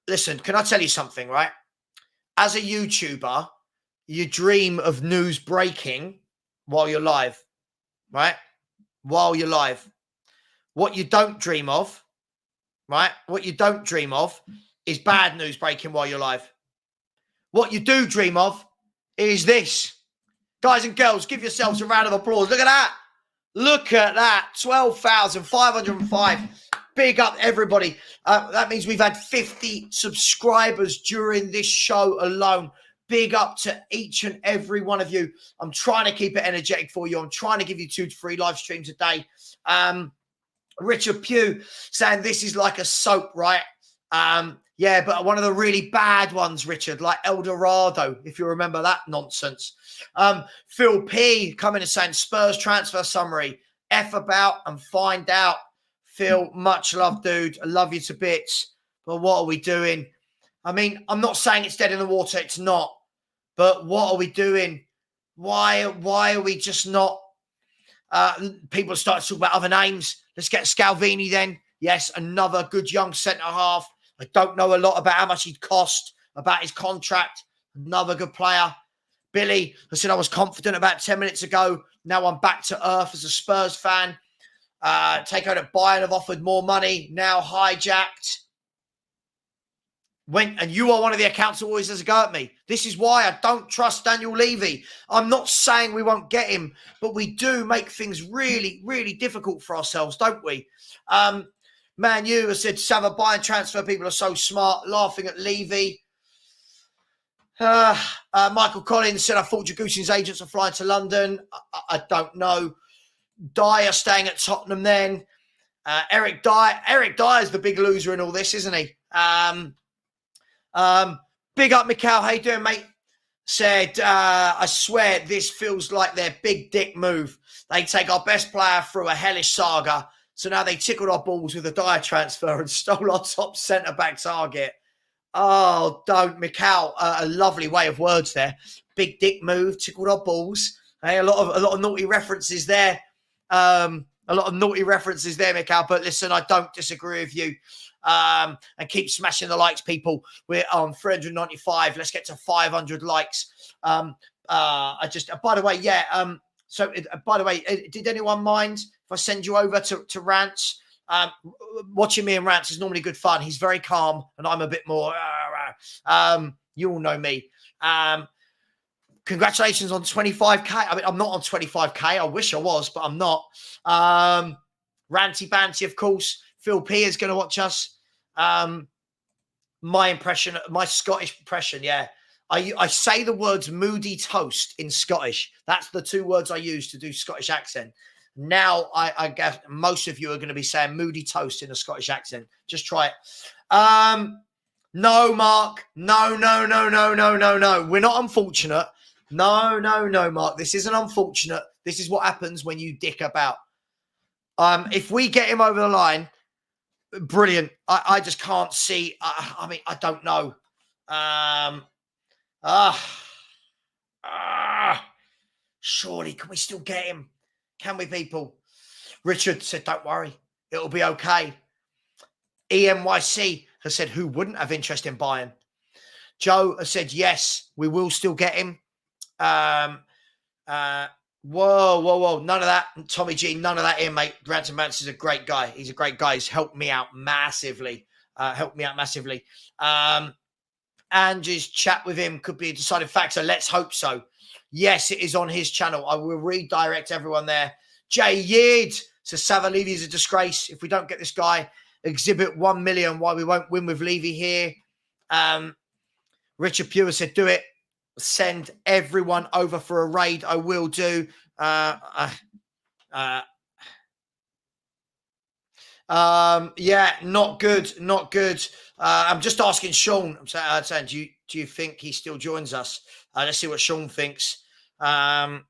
Listen, can I tell you something, right? As a YouTuber, you dream of news breaking while you're live, right? While you're live. What you don't dream of, right? What you don't dream of is bad news breaking while you're live. What you do dream of is this. Guys and girls, give yourselves a round of applause. Look at that. Look at that. 12,505. Big up, everybody. That means we've had 50 subscribers during this show alone. Big up to each and every one of you. I'm trying to keep it energetic for you. I'm trying to give you 2 to 3 live streams a day. Richard Pugh saying this is like a soap, right? Yeah, but one of the really bad ones, Richard, like El Dorado, if you remember that nonsense. Phil P coming and saying Spurs transfer summary. F about and find out. Phil, much love, dude. I love you to bits. But what are we doing? I mean, I'm not saying it's dead in the water. It's not. But what are we doing? Why are we just not? People start to talk about other names. Let's get Scalvini then. Yes, another good young centre-half. I don't know a lot about how much he'd cost, about his contract. Another good player. Billy, I said I was confident about 10 minutes ago. Now I'm back to earth as a Spurs fan. Takeover at Bayern have offered more money. Now hijacked. And you are one of the accounts that always has a go at me. This is why I don't trust Daniel Levy. I'm not saying we won't get him, but we do make things really, really difficult for ourselves, don't we? Man, you have said Savva Bayern transfer people are so smart, laughing at Levy. Michael Collins said, I thought Jagusin's agents are flying to London. I don't know. Dyer staying at Tottenham then. Eric Dyer's the big loser in all this, isn't he? Big up, Mikhail. How you doing, mate? Said, I swear this feels like their big dick move. They take our best player through a hellish saga. So now they tickled our balls with a Dyer transfer and stole our top centre-back target. Oh, don't, Mikhail. A lovely way of words there. Big dick move, tickled our balls. Hey, a lot of naughty references there. A lot of naughty references there, Mikhail. But listen, I don't disagree with you. And keep smashing the likes, people. We're on 395. Let's get to 500 likes. By the way, yeah. By the way, did anyone mind if I send you over to Rants? Watching me and Rants is normally good fun. He's very calm, and I'm a bit more. You all know me. Congratulations on 25k. I mean, I'm not on 25k. I wish I was, but I'm not. Ranty Banty, of course. Phil P is going to watch us. My impression, my Scottish impression, yeah. I say the words moody toast in Scottish. That's the two words I use to do Scottish accent. Now, I guess most of you are going to be saying moody toast in a Scottish accent. Just try it. No, Mark. No. We're not unfortunate. No, Mark. This isn't unfortunate. This is what happens when you dick about. If we get him over the line, brilliant. I just can't see. I mean, I don't know. Surely, can we still get him? Can we, people? Richard said, don't worry. It'll be okay. EMYC has said, who wouldn't have interest in buying? Joe has said, yes, we will still get him. Whoa. None of that. Tommy G, none of that here, mate. Ransom Mance is a great guy. He's a great guy. He's helped me out massively. Angie's chat with him could be a deciding factor. Let's hope so. Yes, it is on his channel. I will redirect everyone there. Jay Yeard says, Savva Levy is a disgrace. If we don't get this guy, exhibit 1 million why we won't win with Levy here. Richard Pure said, do it. Send everyone over for a raid. I will do. Yeah, not good. I'm just asking Sean. I'm saying, do you think he still joins us? Let's see what Sean thinks. I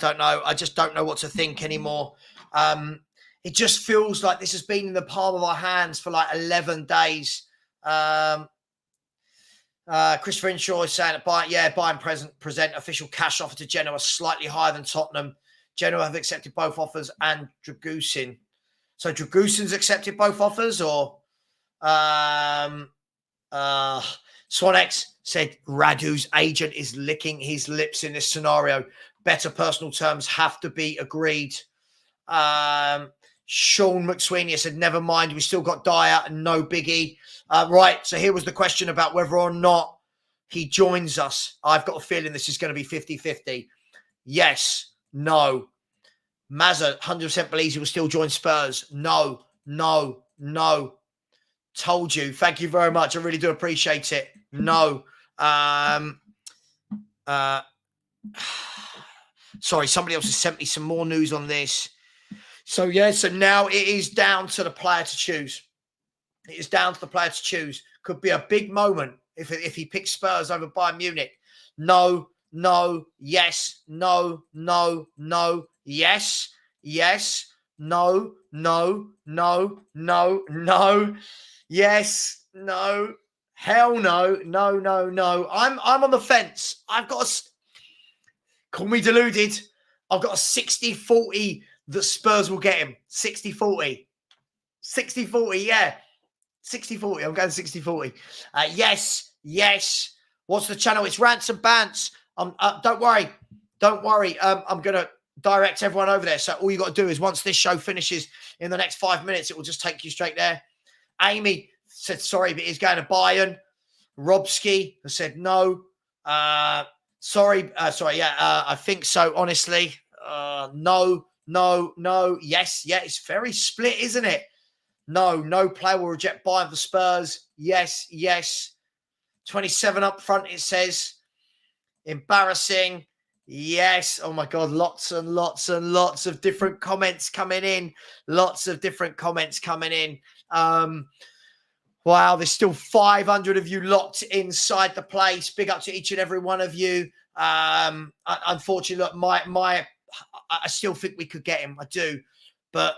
don't know. I just don't know what to think anymore. It just feels like this has been in the palm of our hands for like 11 days. Christopher Inshaw is saying, buy and present official cash offer to Genoa slightly higher than Tottenham. Genoa have accepted both offers and Dragusin. So Dragusin's accepted both offers, or Swanex said Radu's agent is licking his lips in this scenario. Better personal terms have to be agreed. Sean McSweeney said, never mind, we still got Dyer and no biggie. Right, so here was the question about whether or not he joins us. I've got a feeling this is going to be 50-50. Yes, no. Mazza 100% believes he will still join Spurs. No. Told you. Thank you very much. I really do appreciate it. No. Sorry, somebody else has sent me some more news on this. So, yeah, so now it is down to the player to choose. It is down to the player to choose. Could be a big moment if he picks Spurs over Bayern Munich. No, yes, no, yes, no, yes, no, hell no. I'm on the fence. I've got call me deluded. I've got a 60-40 that Spurs will get him. 60-40. 60-40, yeah. 60-40. I'm going 60-40. Yes. What's the channel? It's Rants and Bants. Don't worry. I'm going to direct everyone over there. So all you got to do is once this show finishes in the next 5 minutes, it will just take you straight there. Amy said, sorry, but he's going to Bayern. Robski has said no. Sorry. I think so, honestly. No. Yes. It's very split, isn't it? No player will reject Bayern for Spurs. Yes. 27 up front, it says. Embarrassing. Yes. Oh, my God. Lots of different comments coming in. Wow, there's still 500 of you locked inside the place. Big up to each and every one of you. Unfortunately, look, I still think we could get him. I do. But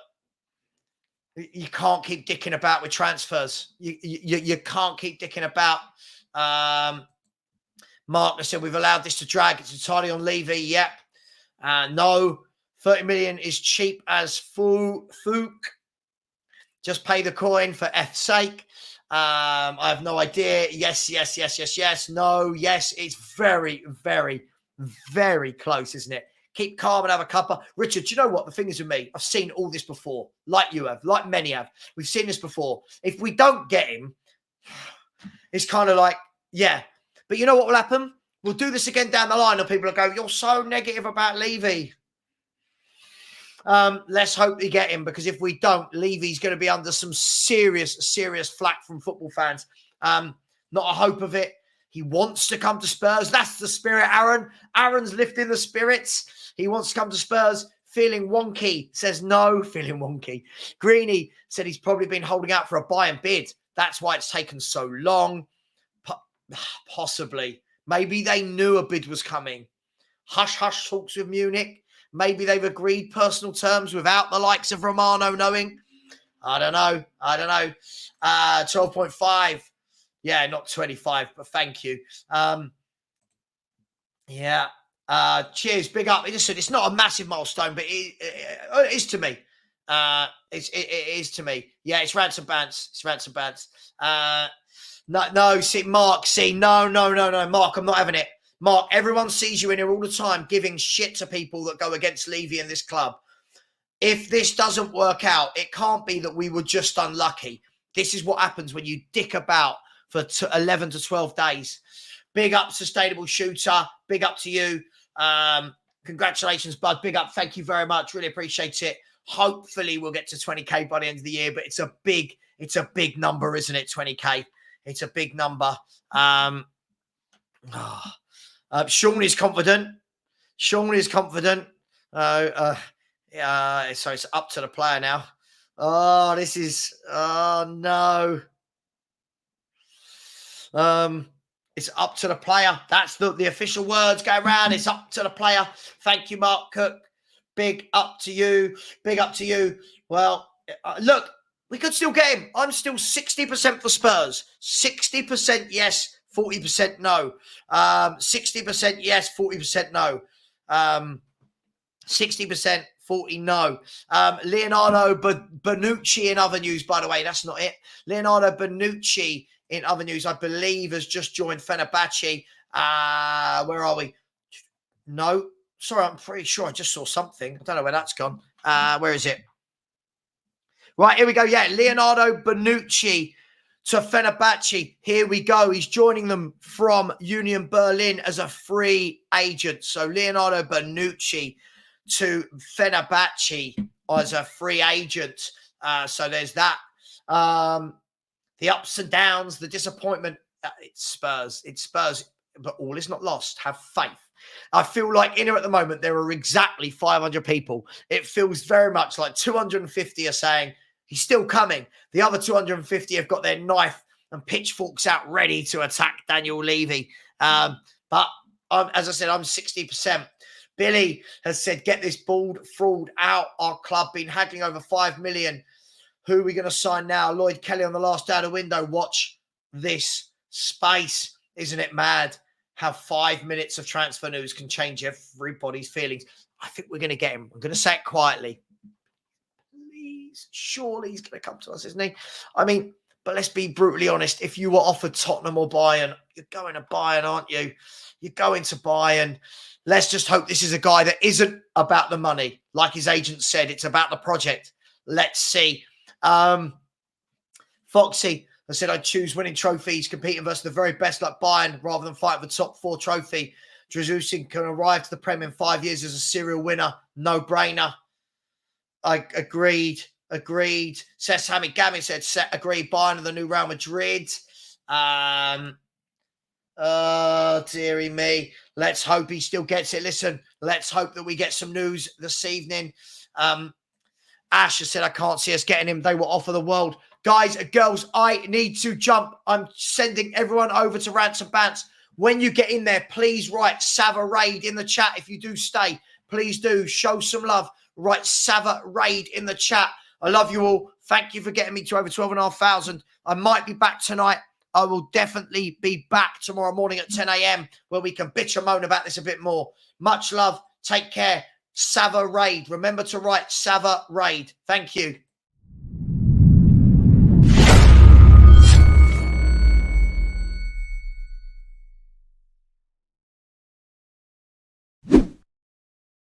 you can't keep dicking about with transfers. You can't keep dicking about. Mark said, we've allowed this to drag. It's entirely on Levy. Yep. No. 30 million is cheap as fook. Just pay the coin for F's sake. I have no idea. Yes. No, yes. It's very, very, very close, isn't it? Keep calm and have a cuppa. Richard, do you know what? The thing is with me, I've seen all this before, like you have, like many have. We've seen this before. If we don't get him, it's kind of like, yeah. But you know what will happen? We'll do this again down the line and people will go, you're so negative about Levy. Let's hope we get him, because if we don't, Levy's going to be under some serious flack from football fans. Not a hope of it. He wants to come to Spurs. That's the spirit, Aaron. Aaron's lifting the spirits. He wants to come to Spurs. Feeling wonky. Says no. Feeling wonky. Greeny said he's probably been holding out for a buy and bid. That's why it's taken so long. Possibly. Maybe they knew a bid was coming. Hush talks with Munich. Maybe they've agreed personal terms without the likes of Romano knowing. I don't know. 12.5. Yeah, not 25, but thank you. Yeah. Cheers. Big up. Listen, it's not a massive milestone, but it is to me. It is to me. Yeah, it's Ransom Bants. No, see, Mark, no, Mark, I'm not having it. Mark, everyone sees you in here all the time giving shit to people that go against Levy and this club. If this doesn't work out, it can't be that we were just unlucky. This is what happens when you dick about for 11 to 12 days. Big up, Sustainable Shooter. Big up to you. Congratulations, bud. Big up. Thank you very much. Really appreciate it. Hopefully we'll get to 20K by the end of the year, but it's a big number, isn't it? 20K. It's a big number. Sean is confident. So it's up to the player now. Oh, no. It's up to the player. That's the official words going around. It's up to the player. Thank you, Mark Cook. Big up to you. Well, look, we could still get him. I'm still 60% for Spurs. 60% yes, 40% no. 60% yes, 40% no. 60%, 40 no. Leonardo Bonucci in other news, by the way. That's not it. Leonardo Bonucci in other news, I believe, has just joined Fenerbahce. Where are we? No. Sorry, I'm pretty sure I just saw something. I don't know where that's gone. Where is it? Right, here we go. Yeah, Leonardo Bonucci to Fenerbahce. Here we go. He's joining them from Union Berlin as a free agent. So Leonardo Bonucci to Fenerbahce as a free agent. So there's that. The ups and downs, the disappointment. It's Spurs, but all is not lost. Have faith. I feel like in here at the moment, there are exactly 500 people. It feels very much like 250 are saying, he's still coming. The other 250 have got their knife and pitchforks out ready to attack Daniel Levy. But as I said, I'm 60%. Billy has said, get this bald fraud out. Our club been haggling over 5 million. Who are we going to sign now? Lloyd Kelly on the last day of the window. Watch this space. Isn't it mad how 5 minutes of transfer news can change everybody's feelings? I think we're going to get him. I'm going to say it quietly. Surely he's going to come to us, isn't he? I mean, but let's be brutally honest. If you were offered Tottenham or Bayern, you're going to Bayern, aren't you? You're going to Bayern. Let's just hope this is a guy that isn't about the money. Like his agent said, it's about the project. Let's see. Foxy, I said I'd choose winning trophies, competing versus the very best like Bayern rather than fight for the top 4 trophy. Drazusin can arrive to the Prem in 5 years as a serial winner. No brainer. I agreed. Says Sammy Gavin said, agreed. Bayern are the new Real Madrid. Dearie me. Let's hope he still gets it. Listen, let's hope that we get some news this evening. Ash has said, I can't see us getting him. They will offer the world. Guys and girls, I need to jump. I'm sending everyone over to Ransom Bants. When you get in there, please write Savva Raid in the chat. If you do stay, please do show some love. Write Savva Raid in the chat. I love you all. Thank you for getting me to over 12,500. I might be back tonight. I will definitely be back tomorrow morning at 10 a.m. where we can bitch and moan about this a bit more. Much love. Take care. Savva Raid. Remember to write Savva Raid. Thank you.